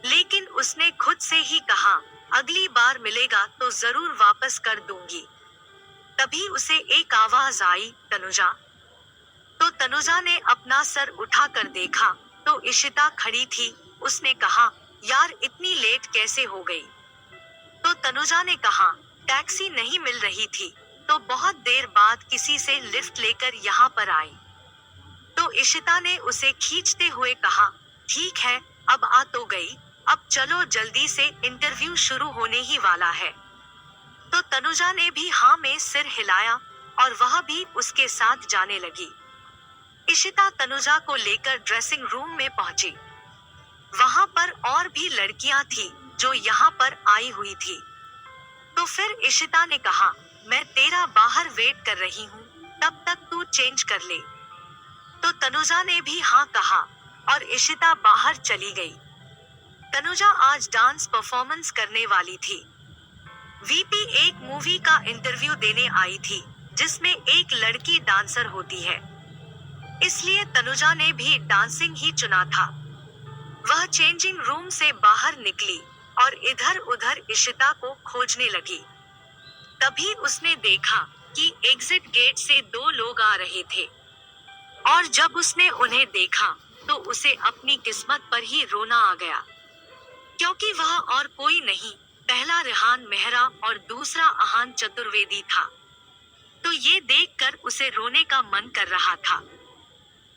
लेकिन उसने खुद से ही कहा, अगली बार मिलेगा तो जरूर वापस कर दूंगी। तभी उसे एक आवाज आई, तनुजा। तो तनुजा ने अपना सर उठाकर देखा, तो इशिता खड़ी थी। उसने कहा, यार इतनी लेट कैसे हो गई? तो तनुजा ने कहा, टैक्सी नहीं मिल रही थी, तो बहुत देर बाद किसी से लिफ्ट लेकर यहाँ पर आई। तो इशिता ने उसे खींचते हुए कहा, ठीक है, अब आ तो गई, अब चलो जल्दी से, इंटरव्यू शुरू होने ही वाला है। तो तनुजा ने भी हाँ में सिर हिलाया और वह भी उसके साथ जाने लगी। इशिता तनुजा को लेकर ड्रेसिंग रूम में पहुंची। वहां पर और भी लड़कियां थी जो यहाँ पर आई हुई थी। तो फिर इशिता ने कहा, मैं तेरा बाहर वेट कर रही हूँ, तब तक तू चेंज कर ले। तो तनुजा ने भी हाँ कहा और इशिता बाहर चली गई। तनुजा आज डांस परफॉर्मेंस करने वाली थी। वीपी एक मूवी का इंटरव्यू देने आई थी जिसमें एक लड़की डांसर होती है, इसलिए तनुजा ने भी डांसिंग ही चुना था। वह चेंजिंग रूम से बाहर निकली और इधर उधर इशिता को खोजने लगी। तभी उसने देखा कि एग्जिट गेट से दो लोग आ रहे थे, और जब उसने उन्हें देखा तो उसे अपनी किस्मत पर ही रोना आ गया, क्योंकि वह और कोई नहीं, पहला रेहान मेहरा और दूसरा अहान चतुर्वेदी था। तो ये देखकर उसे रोने का मन कर रहा था,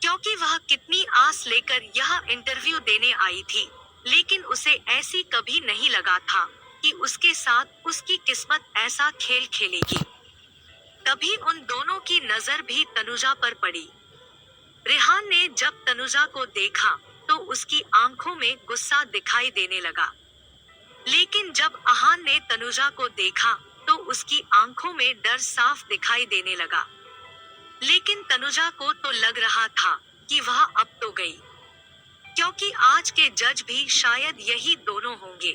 क्योंकि वह कितनी आस लेकर यह इंटरव्यू देने आई थी, लेकिन उसे ऐसी कभी नहीं लगा था कि उसके साथ उसकी किस्मत ऐसा खेल खेलेगी। तभी उन दोनों की नजर भी तनुजा पर पड़ी। रेहान ने जब तनुजा को देखा तो उसकी आंखों में गुस्सा दिखाई देने लगा, लेकिन जब अहान ने तनुजा को देखा तो उसकी आंखों में डर साफ दिखाई देने लगा। लेकिन तनुजा को तो लग रहा था कि वह अब तो गई, क्योंकि आज के जज भी शायद यही दोनों होंगे।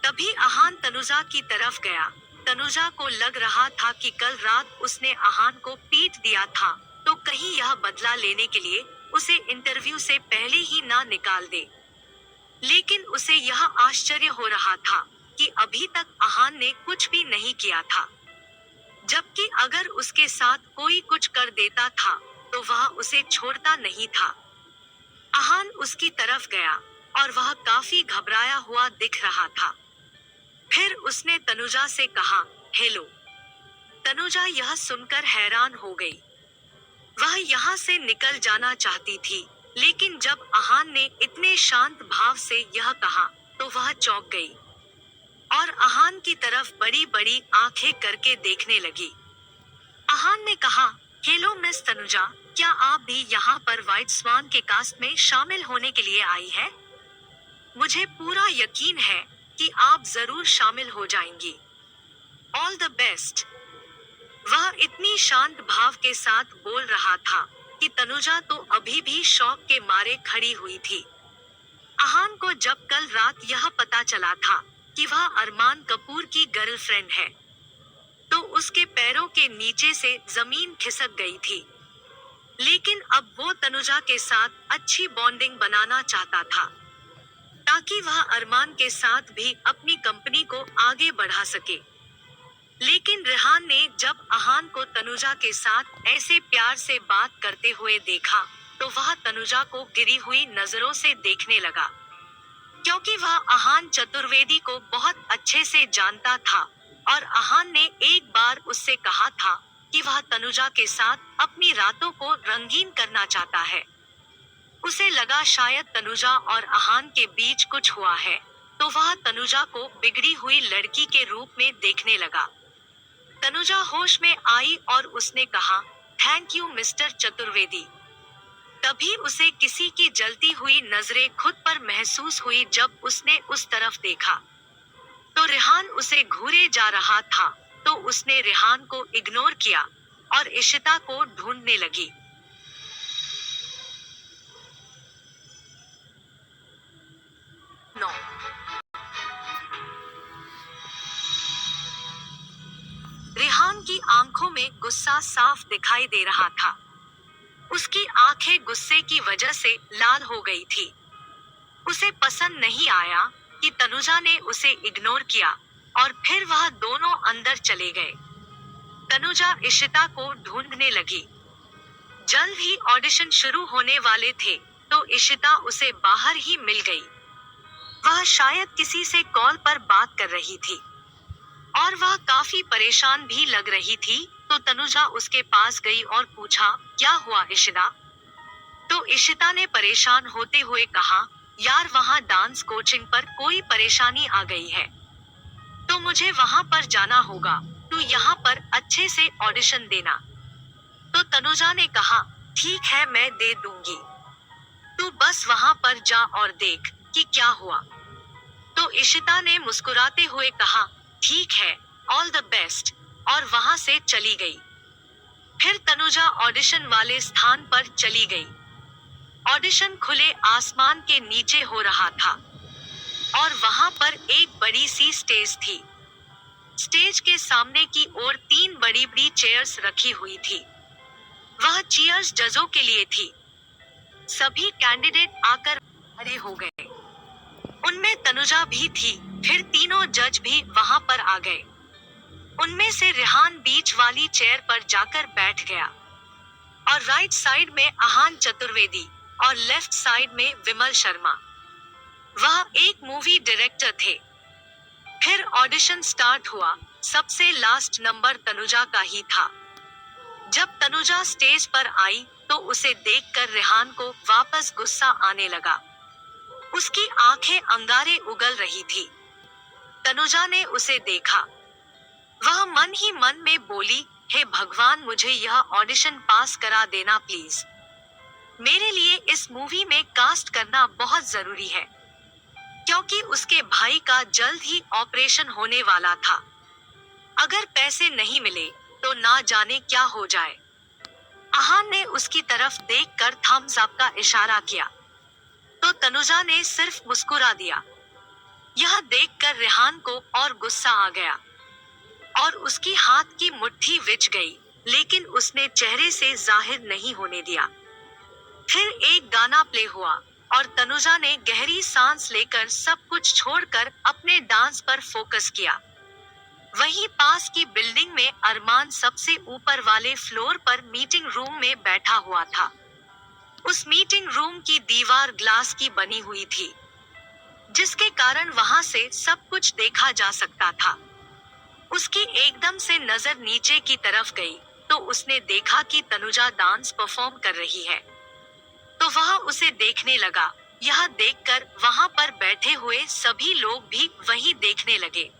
तभी अहान तनुजा की तरफ गया। तनुजा को लग रहा था कि कल रात उसने अहान को पीट दिया था, तो कहीं यह बदला लेने के लिए उसे इंटरव्यू से पहले ही ना निकाल दे। लेकिन उसे यह आश्चर्य हो रहा था कि अभी तक अहान ने कुछ भी नहीं किया था, जबकि अगर उसके साथ कोई कुछ कर देता था तो वह उसे छोड़ता नहीं था। अहान उसकी तरफ गया और वह काफी घबराया हुआ दिख रहा था। फिर उसने तनुजा से कहा, हेलो। तनुजा यह सुनकर हैरान हो गई। वह यहाँ से निकल जाना चाहती थी, लेकिन जब अहान ने इतने शांत भाव से यह कहा तो वह चौंक गई और अहान की तरफ बड़ी बड़ी आंखें करके देखने लगी। अहान ने कहा, हेलो मिस तनुजा, क्या आप भी यहाँ पर व्हाइट स्वान के कास्ट में शामिल होने के लिए आई है? मुझे पूरा यकीन है कि आप जरूर शामिल हो जाएंगी। All the best. वह इतनी शांत भाव के साथ बोल रहा था कि तनुजा तो अभी भी शौक के मारे खड़ी हुई थी। अहान को जब कल रात यह पता चला था कि वह अरमान कपूर की गर्लफ्रेंड है, तो उसके पैरों के नीचे से जमीन खिसक गई थी। लेकिन अब वो तनुजा के साथ अच्छी बॉन्डिंग बनाना चाहता था, ताकि वह अरमान के साथ भी अपनी कंपनी को आगे बढ़ा सके। लेकिन रेहान ने जब अहान को तनुजा के साथ ऐसे प्यार से बात करते हुए देखा तो वह तनुजा को गिरी हुई नजरों से देखने लगा, क्योंकि वह अहान चतुर्वेदी को बहुत अच्छे से जानता था और अहान ने एक बार उससे कहा था कि वह तनुजा के साथ अपनी रातों को रंगीन करना चाहता है। उसे लगा शायद तनुजा और अहान के बीच कुछ हुआ है, तो वह तनुजा को बिगड़ी हुई लड़की के रूप में देखने लगा। तनुजा होश में आई और उसने कहा, थैंक यू मिस्टर चतुर्वेदी। तभी उसे किसी की जलती हुई नजरें खुद पर महसूस हुई जब उसने उस तरफ देखा। तो रेहान उसे घूरे जा रहा था, तो उसने रेहान को इग्नोर किया और इशिता को ढूंढने लगी। 9। रेहान की आंखों में गुस्सा साफ दिखाई दे रहा था। उसकी आंखें गुस्से की वजह से लाल हो गई थी। उसे पसंद नहीं आया कि तनुजा ने उसे इग्नोर किया और फिर वह दोनों अंदर चले गए। तनुजा इशिता को ढूंढने लगी। जल्द ही ऑडिशन शुरू होने वाले थे, तो इशिता उसे बाहर ही मिल गई। वह शायद किसी से कॉल पर बात कर रही थी और वह काफी परेशान भी लग रही थी, तो तनुजा उसके पास गई और पूछा, क्या हुआ इशिता? तो इशिता ने परेशान होते हुए कहा, यार वहाँ डांस कोचिंग पर कोई परेशानी आ गई है, तो मुझे वहाँ पर जाना होगा। तू यहाँ पर अच्छे से ऑडिशन देना। तो तनुजा ने कहा, ठीक है मैं दे दूंगी, तू बस वहाँ पर जा और देख कि क्या हुआ। तो इशिता ने मुस्कुराते हुए कहा, ठीक है, ऑल द बेस्ट, और वहाँ से चली गई। फिर तनुजा ऑडिशन वाले स्थान पर चली गई। ऑडिशन खुले आसमान के नीचे हो रहा था और वहाँ पर एक बड़ी सी स्टेज थी। स्टेज के सामने की ओर 3 बड़ी बड़ी चेयर्स रखी हुई थी। वह चेयर्स जजों के लिए थी। सभी कैंडिडेट आकर खड़े हो गए। उनमें तनुजा भी थी। फिर तीनों जज भी वहां पर आ गए। उनमें से रेहान बीच वाली चेयर पर जाकर बैठ गया और राइट साइड में आहान चतुर्वेदी और लेफ्ट साइड में विमल शर्मा। वह एक मूवी डायरेक्टर थे। फिर ऑडिशन स्टार्ट हुआ। सबसे लास्ट नंबर तनुजा का ही था। जब तनुजा स्टेज पर आई तो उसे देखकर रेहान को वापस गुस्सा आने लगा। उसकी आंखें अंगारे उगल रही थी। तनुजा ने उसे देखा। वह मन ही मन में बोली, हे भगवान, मुझे यह ऑडिशन पास करा देना प्लीज। मेरे लिए इस मूवी में कास्ट करना बहुत जरूरी है, क्योंकि उसके भाई का जल्द ही ऑपरेशन होने वाला था। अगर पैसे नहीं मिले तो ना जाने क्या हो जाए। आहान ने उसकी तरफ देखकर थम्स अप का इशारा किया, तो तनुजा ने सिर्फ मुस्कुरा दिया। यह देखकर रेहान को और गुस्सा आ गया और उसकी हाथ की मुट्ठी विच गई, लेकिन उसने चेहरे से जाहिर नहीं होने दिया। फिर एक गाना प्ले हुआ और तनुजा ने गहरी सांस लेकर सब कुछ छोड़कर अपने डांस पर फोकस किया। वहीं पास की बिल्डिंग में अरमान सबसे ऊपर वाले फ्लोर पर मीटिंग रूम में बैठा हुआ था। उस मीटिंग रूम की दीवार ग्लास की बनी हुई थी, जिसके कारण वहां से सब कुछ देखा जा सकता था। उसकी एकदम से नजर नीचे की तरफ गई तो उसने देखा कि तनुजा डांस परफॉर्म कर रही है, तो वह उसे देखने लगा। यह देखकर वहां पर बैठे हुए सभी लोग भी वही देखने लगे,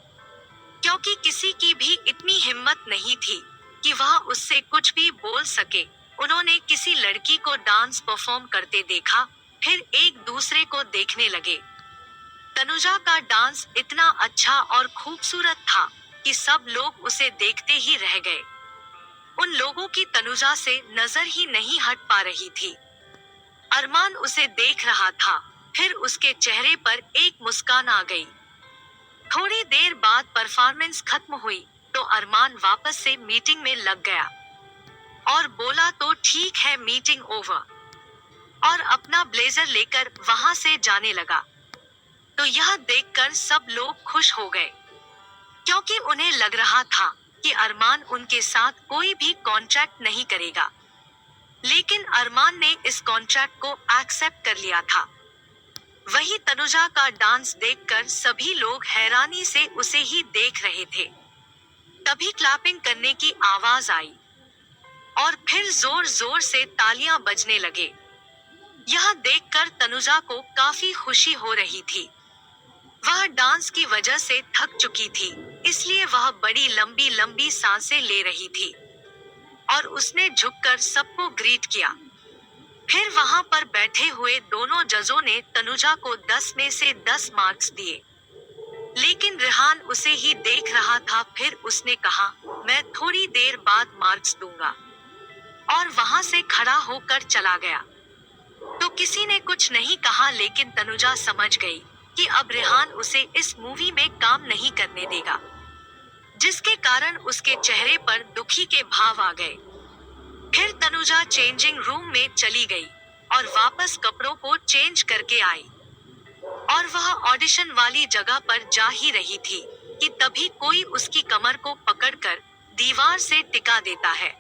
क्योंकि किसी की भी इतनी हिम्मत नहीं थी कि वह उससे कुछ भी बोल सके। उन्होंने किसी लड़की को डांस परफॉर्म करते देखा, फिर एक दूसरे को देखने लगे। तनुजा का डांस इतना अच्छा और खूबसूरत था कि सब लोग उसे देखते ही रह गए। उन लोगों की तनुजा से नजर ही नहीं हट पा रही थी। अरमान उसे देख रहा था। फिर उसके चेहरे पर एक मुस्कान आ गई। थोड़ी देर बाद परफॉर्मेंस खत्म हुई तो अरमान वापस से मीटिंग में लग गया और बोला, तो ठीक है, मीटिंग ओवर, और अपना ब्लेजर लेकर वहां से जाने लगा। तो यह देखकर सब लोग खुश हो गए, क्योंकि उन्हें लग रहा था कि अरमान उनके साथ कोई भी कॉन्ट्रैक्ट नहीं करेगा। लेकिन अरमान ने इस कॉन्ट्रैक्ट को एक्सेप्ट कर लिया था। वही तनुजा का डांस देखकर सभी लोग हैरानी से उसे ही देख रहे थे। तभी क्लैपिंग करने की आवाज आई और फिर जोर जोर से तालियां बजने लगे। यह देखकर तनुजा को काफी खुशी हो रही थी। वह डांस की वजह से थक चुकी थी, इसलिए वह बड़ी लंबी लंबी सांसें ले रही थी और उसने झुककर सबको ग्रीट किया। फिर वहां पर बैठे हुए दोनों जजों ने तनुजा को 10 में से 10 मार्क्स दिए, लेकिन रेहान उसे ही देख रहा था। फिर उसने कहा, मैं थोड़ी देर बाद मार्क्स दूंगा, और वहां से खड़ा होकर चला गया। तो किसी ने कुछ नहीं कहा, लेकिन तनुजा समझ गई कि अब रेहान उसे इस मूवी में काम नहीं करने देगा, जिसके कारण उसके चेहरे पर दुखी के भाव आ गए। फिर तनुजा चेंजिंग रूम में चली गई और वापस कपड़ों को चेंज करके आई। और वह ऑडिशन वाली जगह पर जा ही रही थी कि तभी कोई उसकी कमर को पकड़कर दीवार से टिका देता है।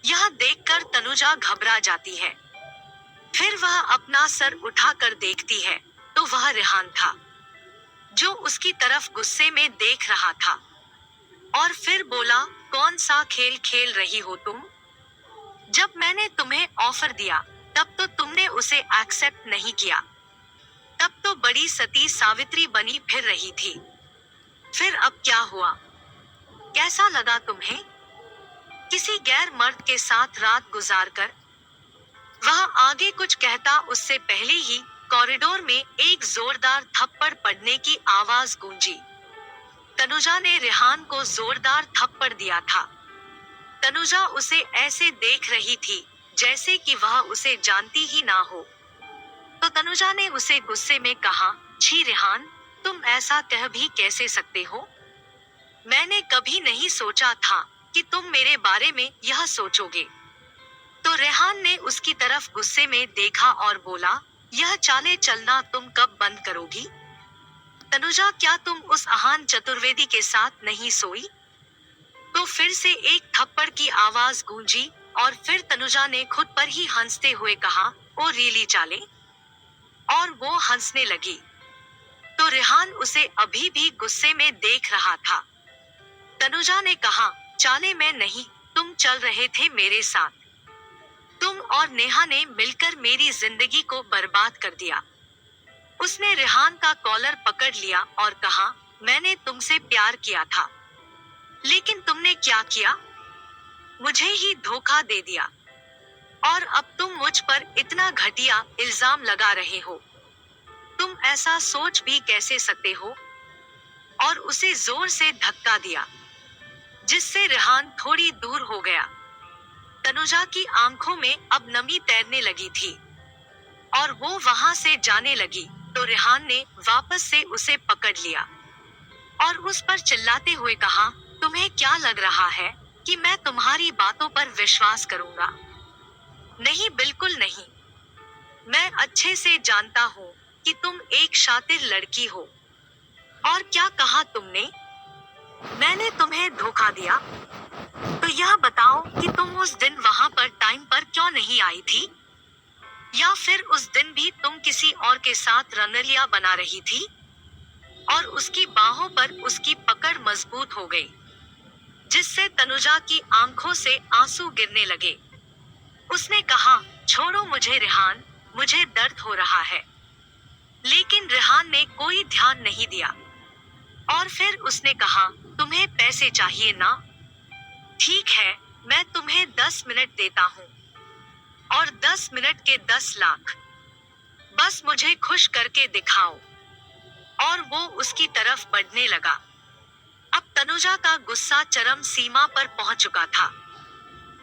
यह देखकर तनुजा घबरा जाती है। फिर वह अपना सर उठाकर देखती है तो वह रेहान था, जो उसकी तरफ गुस्से में देख रहा था। और फिर बोला, कौन सा खेल खेल रही हो तुम? जब मैंने तुम्हें ऑफर दिया तब तो तुमने उसे एक्सेप्ट नहीं किया। तब तो बड़ी सती सावित्री बनी फिर रही थी। फिर अब क्या हुआ? कैसा लगा तुम्हें किसी गैर मर्द के साथ रात गुजारकर? वह आगे कुछ कहता उससे पहले ही कॉरिडोर में एक जोरदार थप्पड़ पड़ने की आवाज गूंजी। तनुजा ने रेहान को जोरदार थप्पड़ दिया था। तनुजा उसे ऐसे देख रही थी जैसे कि वह उसे जानती ही ना हो। तो तनुजा ने उसे गुस्से में कहा, छी रेहान, तुम ऐसा कह भी कैसे सकते हो? मैंने कभी नहीं सोचा था कि तुम मेरे बारे में यह सोचोगे। तो रेहान ने उसकी तरफ गुस्से में देखा और बोला, यह चाले चलना तुम कब बंद करोगी? तनुजा, क्या तुम उस अहान चतुर्वेदी के साथ नहीं सोई? तो फिर से एक थप्पड़ की आवाज गूंजी और फिर तनुजा ने खुद पर ही हंसते हुए कहा, ओ रियली चाले? और वो हंसने लगी। तो रेहान उसे अभी भी गुस्से में देख रहा था। तनुजा ने कहा, चाले मैं नहीं, तुम चल रहे थे मेरे साथ। तुम और नेहा ने मिलकर मेरी जिंदगी को बर्बाद कर दिया। उसने रेहान का कॉलर पकड़ लिया और कहा, मैंने तुमसे प्यार किया था, लेकिन तुमने क्या किया? मुझे ही धोखा दे दिया। और अब तुम मुझ पर इतना घटिया इल्जाम लगा रहे हो। तुम ऐसा सोच भी कैसे सकते हो? और उसे जोर से धक्का दिया, जिससे रेहान थोड़ी दूर हो गया। तनुजा की आंखों में अब नमी तैरने लगी थी और वो वहां से जाने लगी तो रेहान ने वापस से उसे पकड़ लिया और उस पर चिल्लाते हुए कहा, तुम्हें क्या लग रहा है कि मैं तुम्हारी बातों पर विश्वास करूंगा? नहीं, बिल्कुल नहीं। मैं अच्छे से जानता हूँ कि तुम एक शातिर लड़की हो। और क्या कहा तुमने? मैंने तुम्हें धोखा दिया? तो यह बताओ कि तुम उस दिन वहां पर टाइम पर क्यों नहीं आई थी? या फिर उस दिन भी तुम किसी और के साथ रणलिया बना रही थी? और उसकी बाहों पर उसकी पकड़ मजबूत हो गई, जिससे तनुजा की आंखों से आंसू गिरने लगे। उसने कहा, छोड़ो मुझे रेहान, मुझे दर्द हो रहा है। लेकिन रेहान ने कोई ध्यान नहीं दिया। और फिर उसने कहा, तुम्हें पैसे चाहिए ना? ठीक है, मैं तुम्हें 10 मिनट देता हूँ। और 10 मिनट के 10 लाख। बस मुझे खुश करके दिखाओ। और वो उसकी तरफ बढ़ने लगा। अब तनुजा का गुस्सा चरम सीमा पर पहुंच चुका था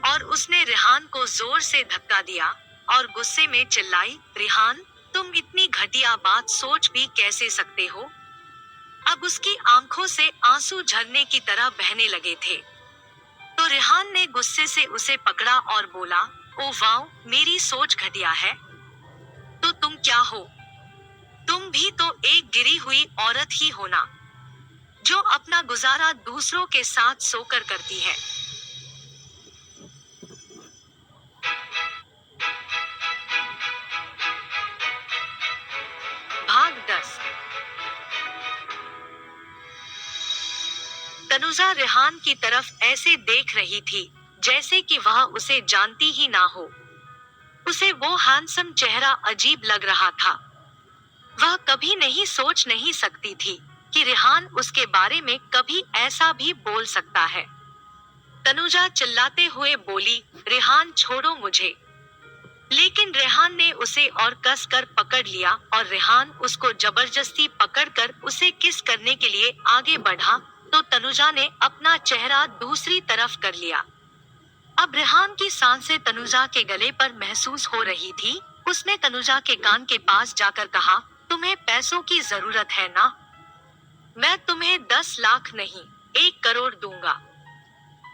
और उसने रेहान को जोर से धक्का दिया और गुस्से में चिल्लाई, रेहान, तुम इतनी घटिया बात सोच भी कैसे सकते हो? अब उसकी आंखों से आंसू झरने की तरह बहने लगे थे। तो रेहान ने गुस्से से उसे पकड़ा और बोला, ओ वाओ, मेरी सोच घटिया है? तो तुम क्या हो? तुम भी तो एक गिरी हुई औरत ही हो ना, जो अपना गुजारा दूसरों के साथ सोकर करती है। भाग 10। तनुजा रेहान की तरफ ऐसे देख रही थी जैसे कि वह उसे जानती ही ना हो। उसे वो हैंडसम चेहरा अजीब लग रहा था। वह कभी नहीं सोच नहीं सकती थी कि रेहान उसके बारे में कभी ऐसा भी बोल सकता है। तनुजा चिल्लाते हुए बोली, रेहान छोड़ो मुझे। लेकिन रेहान ने उसे और कस कर पकड़ लिया और रेहान उसको जबरदस्ती पकड़कर उसे किस करने के लिए आगे बढ़ा तो तनुजा ने अपना चेहरा दूसरी तरफ कर लिया। अब रेहान की सांसें तनुजा के गले पर महसूस हो रही थी। उसने तनुजा के कान के पास जाकर कहा, तुम्हें पैसों की जरूरत है ना? मैं तुम्हें 10 लाख नहीं, 1 करोड़ दूंगा।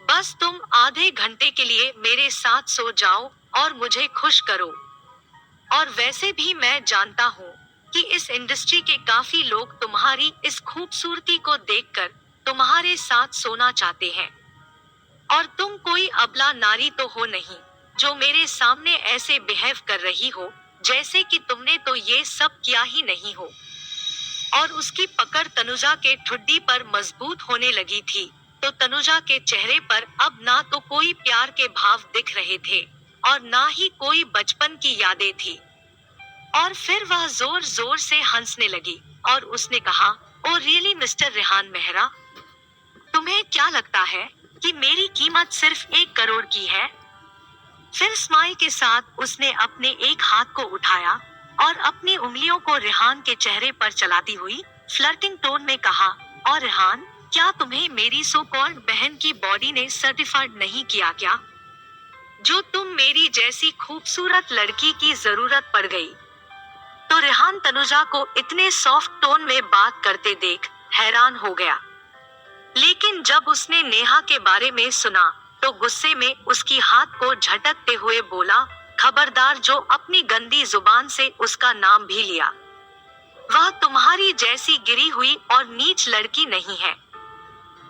बस तुम आधे घंटे के लिए मेरे साथ सो जाओ और मुझे खुश करो। और वैसे भी मैं जानता हूँ कि इस इंडस्ट्री के काफी लोग तुम्हारी इस खूबसूरती को देखकर तुम्हारे साथ सोना चाहते हैं। और तुम कोई अबला नारी तो हो नहीं जो मेरे सामने ऐसे बिहेव कर रही हो जैसे कि तुमने तो ये सब किया ही नहीं हो। और उसकी पकड़ तनुजा के ठुड्डी पर मजबूत होने लगी थी, तो तनुजा के चेहरे पर अब ना तो कोई प्यार के भाव दिख रहे थे और ना ही कोई बचपन की यादें थी। और फिर वह जोर जोर से हंसने लगी और उसने कहा, oh really mister Rehan Mehra, तुम्हें क्या लगता है कि मेरी कीमत सिर्फ 1 करोड़ की है? फिर स्माइल के साथ उसने अपने एक हाथ को उठाया और अपनी उंगलियों को रेहान के चेहरे पर चलाती हुई फ्लर्टिंग टोन में कहा, और रेहान, क्या तुम्हें मेरी सो कॉल्ड बहन की बॉडी ने सर्टिफाइड नहीं किया क्या? जो तुम मेरी जैसी खूबसूरत लड़की की जरूरत पड़ गई। तो रेहान तनुजा को इतने सॉफ्ट टोन में बात करते देख हैरान हो गया। लेकिन जब उसने नेहा के बारे में सुना तो गुस्से में उसकी हाथ को झटकते हुए बोला, खबरदार जो अपनी गंदी जुबान से उसका नाम भी लिया। वह तुम्हारी जैसी गिरी हुई और नीच लड़की नहीं है।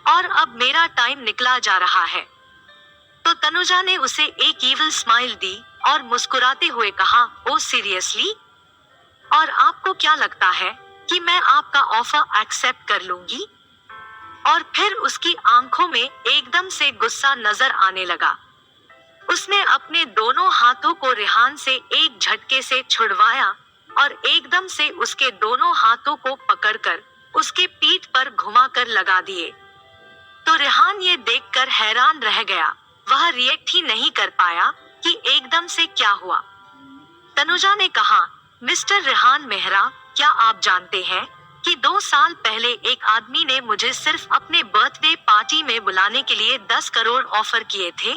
और अब मेरा टाइम निकला जा रहा है। तो तनुजा ने उसे एक ईविल स्माइल दी और मुस्कुराते हुए कहा, ओ सीरियसली? और आपको क्या लगता है कि मैं आपका ऑफर एक्सेप्ट कर लूंगी? और फिर उसकी आंखों में एकदम से गुस्सा नजर आने लगा। उसने अपने दोनों हाथों को रेहान से एक झटके से छुड़वाया और एकदम से उसके दोनों हाथों को पकड़कर उसके पीठ पर घुमाकर लगा दिए। तो रेहान ये देखकर हैरान रह गया। वह रिएक्ट ही नहीं कर पाया कि एकदम से क्या हुआ। तनुजा ने कहा, मिस्टर रेहान मेहरा, क्या आप जानते हैं कि 2 साल पहले एक आदमी ने मुझे सिर्फ अपने बर्थडे पार्टी में बुलाने के लिए 10 करोड़ ऑफर किए थे?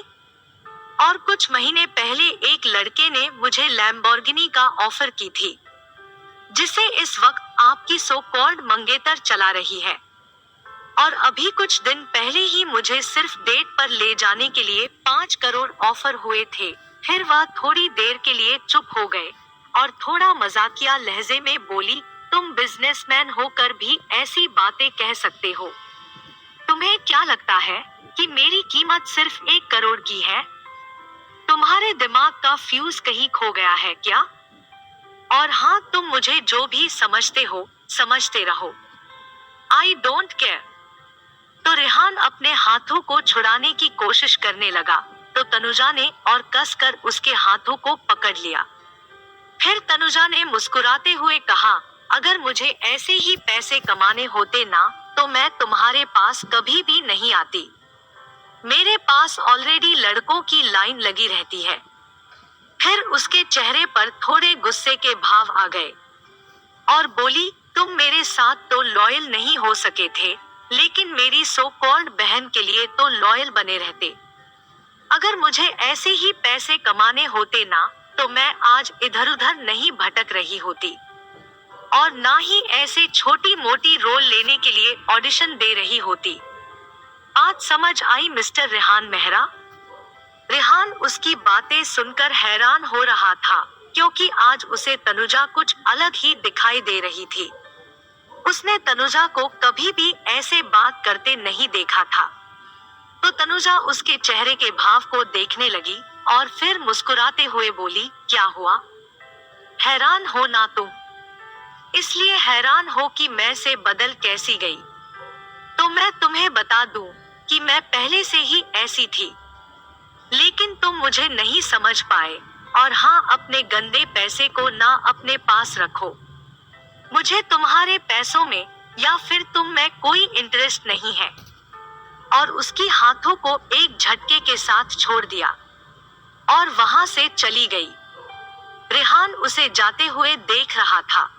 और कुछ महीने पहले एक लड़के ने मुझे लैम्बोर्गिनी का ऑफर की थी, जिसे इस वक्त आपकी सो कॉल्ड मंगेतर चला रही है। और अभी कुछ दिन पहले ही मुझे सिर्फ डेट पर ले जाने के लिए 5 करोड़ ऑफर हुए थे। फिर वह थोड़ी देर के लिए चुप हो गए और थोड़ा मजाकिया लहजे में बोली, तुम बिजनेसमैन होकर भी ऐसी बातें कह सकते हो? तुम्हें क्या लगता है कि मेरी कीमत सिर्फ 1 करोड़ की है? तुम्हारे दिमाग का फ्यूज कहीं खो गया है क्या? और हाँ, तुम मुझे जो भी समझते हो समझते रहो, आई डोंट केयर। तो रेहान अपने हाथों को छुड़ाने की कोशिश करने लगा, तो तनुजा ने और कसकर उसके हाथों को पकड़ लिया। फिर तनुजा ने मुस्कुराते हुए कहा, अगर मुझे ऐसे ही पैसे कमाने होते ना तो मैं तुम्हारे पास कभी भी नहीं आती। मेरे पास ऑलरेडी लड़कों की लाइन लगी रहती है। फिर उसके चेहरे पर थोड़े गुस्से के भाव आ गए और बोली, तुम मेरे साथ तो लॉयल नहीं हो सके थे, लेकिन मेरी सो कॉल्ड बहन के लिए तो लॉयल बने रहते। अगर मुझे ऐसे ही पैसे कमाने होते ना तो मैं आज इधर उधर नहीं भटक रही होती और ना ही ऐसे छोटी मोटी रोल लेने के लिए ऑडिशन दे रही होती। आज समझ आई मिस्टर रेहान मेहरा? रेहान उसकी बातें सुनकर हैरान हो रहा था, क्योंकि आज उसे तनुजा कुछ अलग ही दिखाई दे रही थी। उसने तनुजा को कभी भी ऐसे बात करते नहीं देखा था। तो तनुजा उसके चेहरे के भाव को देखने लगी और फिर मुस्कुराते हुए बोली, क्या हुआ? हैरान हो ना तुम? इसलिए हैरान हो कि मैं से बदल कैसी गई? तो मैं तुम्हें बता दूं कि मैं पहले से ही ऐसी थी, लेकिन तुम मुझे नहीं समझ पाए। और हाँ, अपने गंदे पैसे को ना अपने पास रखो। मुझे तुम्हारे पैसों में या फिर तुम में कोई इंटरेस्ट नहीं है। और उसकी हाथों को एक झटके के साथ छोड़ दिया और वहां से चली गई। रेहान उसे जाते हुए देख रहा था।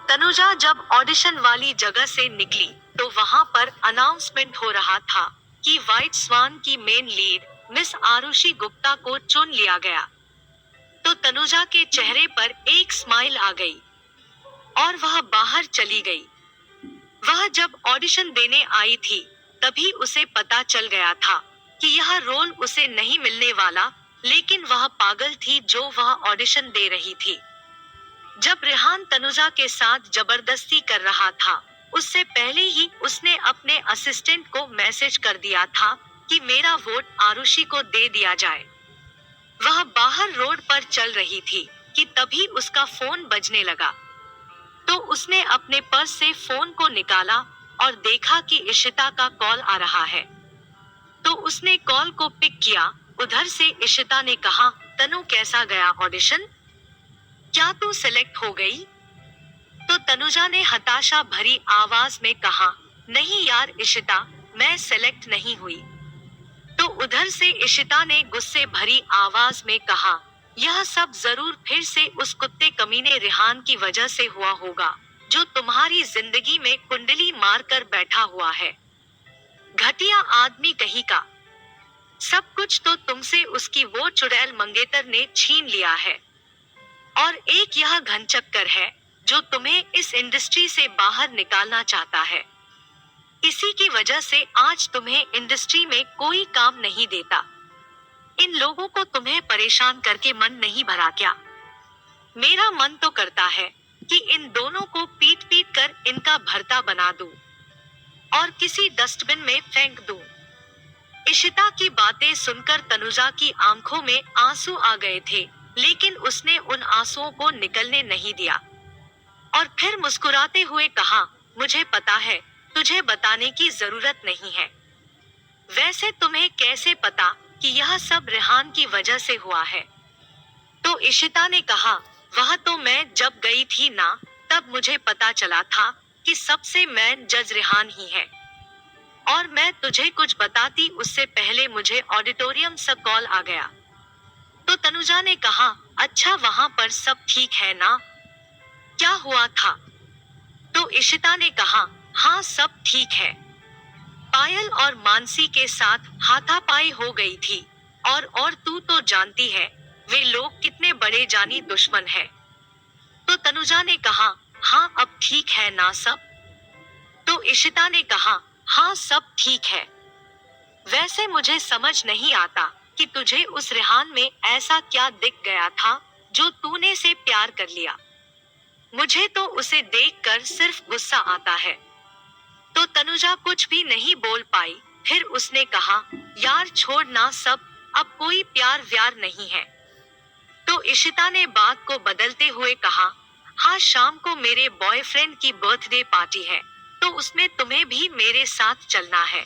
तनुजा जब ऑडिशन वाली जगह से निकली तो वहां पर अनाउंसमेंट हो रहा था कि व्हाइट स्वान की main lead miss Arushi Gupta को चुन लिया गया। तो तनुजा के चेहरे पर एक स्माइल आ गई और वह बाहर चली गई। वह जब ऑडिशन देने आई थी तभी उसे पता चल गया था कि यह रोल उसे नहीं मिलने वाला, लेकिन वह पागल थी जो वह ऑडिशन दे रही थी। जब रेहान तनुजा के साथ जबरदस्ती कर रहा था, उससे पहले ही उसने अपने असिस्टेंट को मैसेज कर दिया था कि मेरा वोट आरुषि को दे दिया जाए। वह बाहर रोड पर चल रही थी कि तभी उसका फोन बजने लगा। तो उसने अपने पर्स से फोन को निकाला और देखा कि इशिता का कॉल आ रहा है। तो उसने कॉल को पिक किया। उधर से इशिता ने कहा, तनु कैसा गया ऑडिशन? क्या तू सिलेक्ट हो गई? तो तनुजा ने हताशा भरी आवाज में कहा, नहीं यार इशिता, मैं सेलेक्ट नहीं हुई। तो उधर से इशिता ने गुस्से भरी आवाज में कहा, यह सब जरूर फिर से उस कुत्ते कमीने रेहान की वजह से हुआ होगा, जो तुम्हारी जिंदगी में कुंडली मार कर बैठा हुआ है। घटिया आदमी कहीं का। सब कुछ तो तुमसे उसकी वो चुड़ैल मंगेतर ने छीन लिया है। और एक यह घनचक्कर है जो तुम्हें इस इंडस्ट्री से बाहर निकालना चाहता है। इसी की वजह से आज तुम्हें इंडस्ट्री में कोई काम नहीं देता। इन लोगों को तुम्हें परेशान करके मन नहीं भरा क्या? मेरा मन तो करता है कि इन दोनों को पीट पीट कर इनका भरता बना दूं और किसी डस्टबिन में फेंक दूं। इशिता की बातें सुनकर तनुजा की आंखों में आंसू आ गए थे, लेकिन उसने उन आंसुओं को निकलने नहीं दिया और फिर मुस्कुराते हुए कहा, मुझे पता है, तुझे बताने की जरूरत नहीं है। वैसे तुम्हें कैसे पता कि यह सब रेहान की वजह से हुआ है? तो इशिता ने कहा, वह तो मैं जब गई थी ना, तब मुझे पता चला था कि सबसे मेन जज रेहान ही है। और मैं तुझे कुछ बताती उससे पहले मुझे ऑडिटोरियम से कॉल आ गया। तो तनुजा ने कहा, अच्छा वहां पर सब ठीक है ना? क्या हुआ था? तो इशिता ने कहा, हाँ सब ठीक है। पायल और मानसी के साथ हाथापाई हो गई थी और तू तो जानती है वे लोग कितने बड़े जानी दुश्मन है। तो तनुजा ने कहा, हाँ अब ठीक है ना सब? तो इशिता ने कहा, हाँ सब ठीक है। वैसे मुझे समझ नहीं आता कि तुझे उस रेहान में ऐसा क्या दिख गया था जो तूने से प्यार कर लिया। मुझे तो उसे देखकर सिर्फ गुस्सा आता है। तो तनुजा कुछ भी नहीं बोल पाई। फिर उसने कहा, यार छोड़ ना सब, अब कोई प्यार व्यार नहीं है। तो इशिता ने बात को बदलते हुए कहा, हाँ शाम को मेरे बॉयफ्रेंड की बर्थडे पार्टी है, तो उसमें तुम्हें भी मेरे साथ चलना है।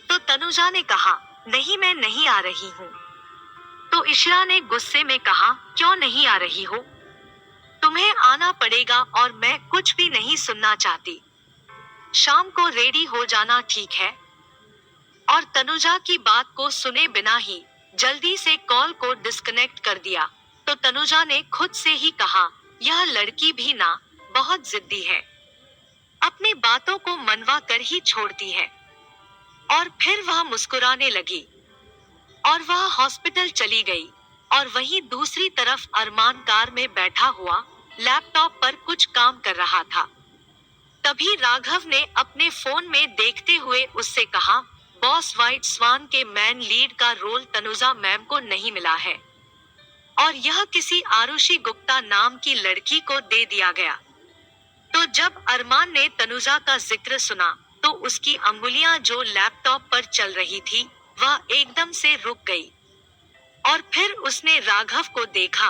तो तनुजा ने कहा, नहीं मैं नहीं आ रही हूँ। तो इशिता ने गुस्से में कहा, क्यों नहीं आ रही हो? तुम्हें आना पड़ेगा और मैं कुछ भी नहीं सुनना चाहती। शाम को रेडी हो जाना, ठीक है? और तनुजा की बात को सुने बिना ही जल्दी से कॉल को डिस्कनेक्ट कर दिया। तो तनुजा ने खुद से ही कहा, यह लड़की भी ना बहुत जिद्दी है, अपनी बातों को मनवा कर ही छोड़ती है। और फिर वह मुस्कुराने लगी और वह हॉस्पिटल चली गई। और वहीं दूसरी तरफ अरमान कार में बैठा हुआ लैपटॉप पर कुछ काम कर रहा था। तभी राघव ने अपने फोन में देखते हुए उससे कहा, बॉस व्हाइट स्वान के मैन लीड का रोल तनुजा मैम को नहीं मिला है और यह किसी आरुषि गुप्ता नाम की लड़की को दे दिया गया। तो जब अरमान ने तनुजा का जिक्र सुना तो उसकी अंगुलियां जो लैपटॉप पर चल रही थी वह एकदम से रुक गई। और फिर उसने राघव को देखा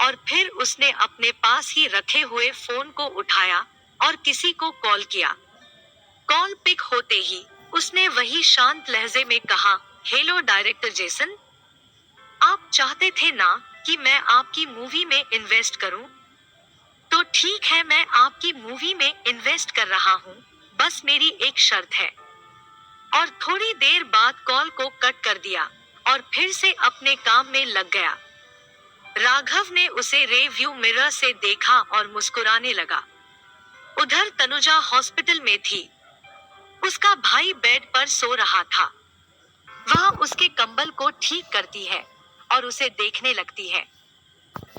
और फिर उसने अपने पास ही रखे हुए फोन को उठाया और किसी को कॉल किया। कॉल पिक होते ही उसने वही शांत लहजे में कहा, हेलो डायरेक्टर जेसन, आप चाहते थे ना कि मैं आपकी मूवी में इन्वेस्ट करूं? तो ठीक है, मैं आपकी मूवी में इन्वेस्ट कर रहा हूं, बस मेरी एक शर्त है। और थोड़ी देर बाद कॉल को कट कर दिया और फिर से अपने काम में लग गया। राघव ने उसे रिव्यू मिरर से देखा और मुस्कुराने लगा। उधर तनुजा हॉस्पिटल में थी। उसका भाई बेड पर सो रहा था। वह उसके कंबल को ठीक करती है और उसे देखने लगती है।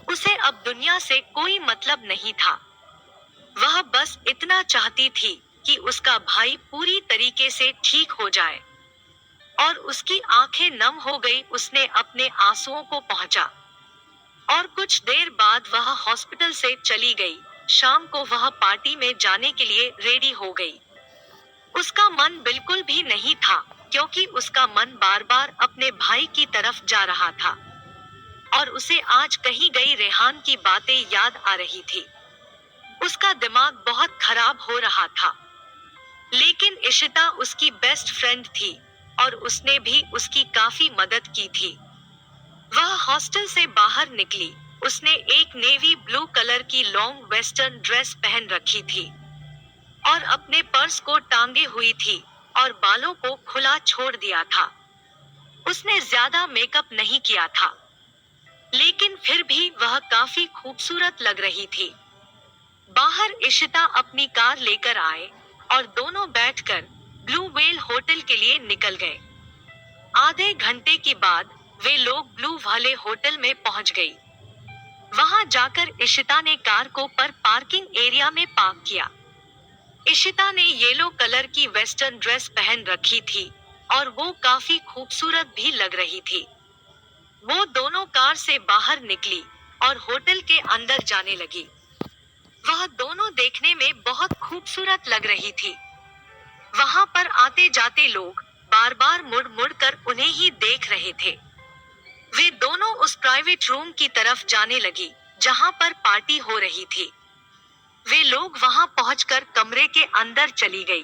उसे अब दुनिया से कोई मतलब नहीं था। वह बस इतना चाहती थी कि उसका भाई पूरी तरीके से ठीक हो जाए। और उसकी आंखें नम हो गई। उसने अपने आंसुओं को पहुंचा और कुछ देर बाद वह हॉस्पिटल से चली गई। शाम को वह पार्टी में जाने के लिए रेडी हो गई। उसका मन बिल्कुल भी नहीं था, क्योंकि उसका मन बार बार अपने भाई की तरफ जा रहा था और उसे आज कही गई रेहान की बातें याद आ रही थी। उसका दिमाग बहुत खराब हो रहा था। लेकिन इशिता उसकी बेस्ट फ्रेंड थी और उसने भी उसकी काफी मदद की थी। वह हॉस्टल से बाहर निकली। उसने एक नेवी ब्लू कलर की लॉन्ग वेस्टर्न ड्रेस पहन रखी थी और अपने पर्स को टांगे हुई थी और बालों को खुला छोड़ दिया था। उसने ज्यादा मेकअप नहीं किया था, लेकिन फिर भी वह काफी खूबसूरत लग रही थी। बाहर इशिता अपनी कार लेकर आए और दोनों बैठकर ब्लू व्हेल होटल के लिए निकल गए। आधे घंटे के बाद वे लोग ब्लू वाले होटल में पहुंच गई। वहां जाकर इशिता ने कार को पर पार्किंग एरिया में पार्क किया। इशिता ने येलो कलर की वेस्टर्न ड्रेस पहन रखी थी और वो काफी खूबसूरत भी लग रही थी। वो दोनों कार से बाहर निकली और होटल के अंदर जाने लगी। वह दोनों देखने में बहुत खूबसूरत लग रही थी। वहां पर आते जाते लोग बार बार मुड़ मुड़ कर उन्हें ही देख रहे थे। वे दोनों उस प्राइवेट रूम की तरफ जाने लगी जहां पर पार्टी हो रही थी। वे लोग वहां पहुंचकर कमरे के अंदर चली गई।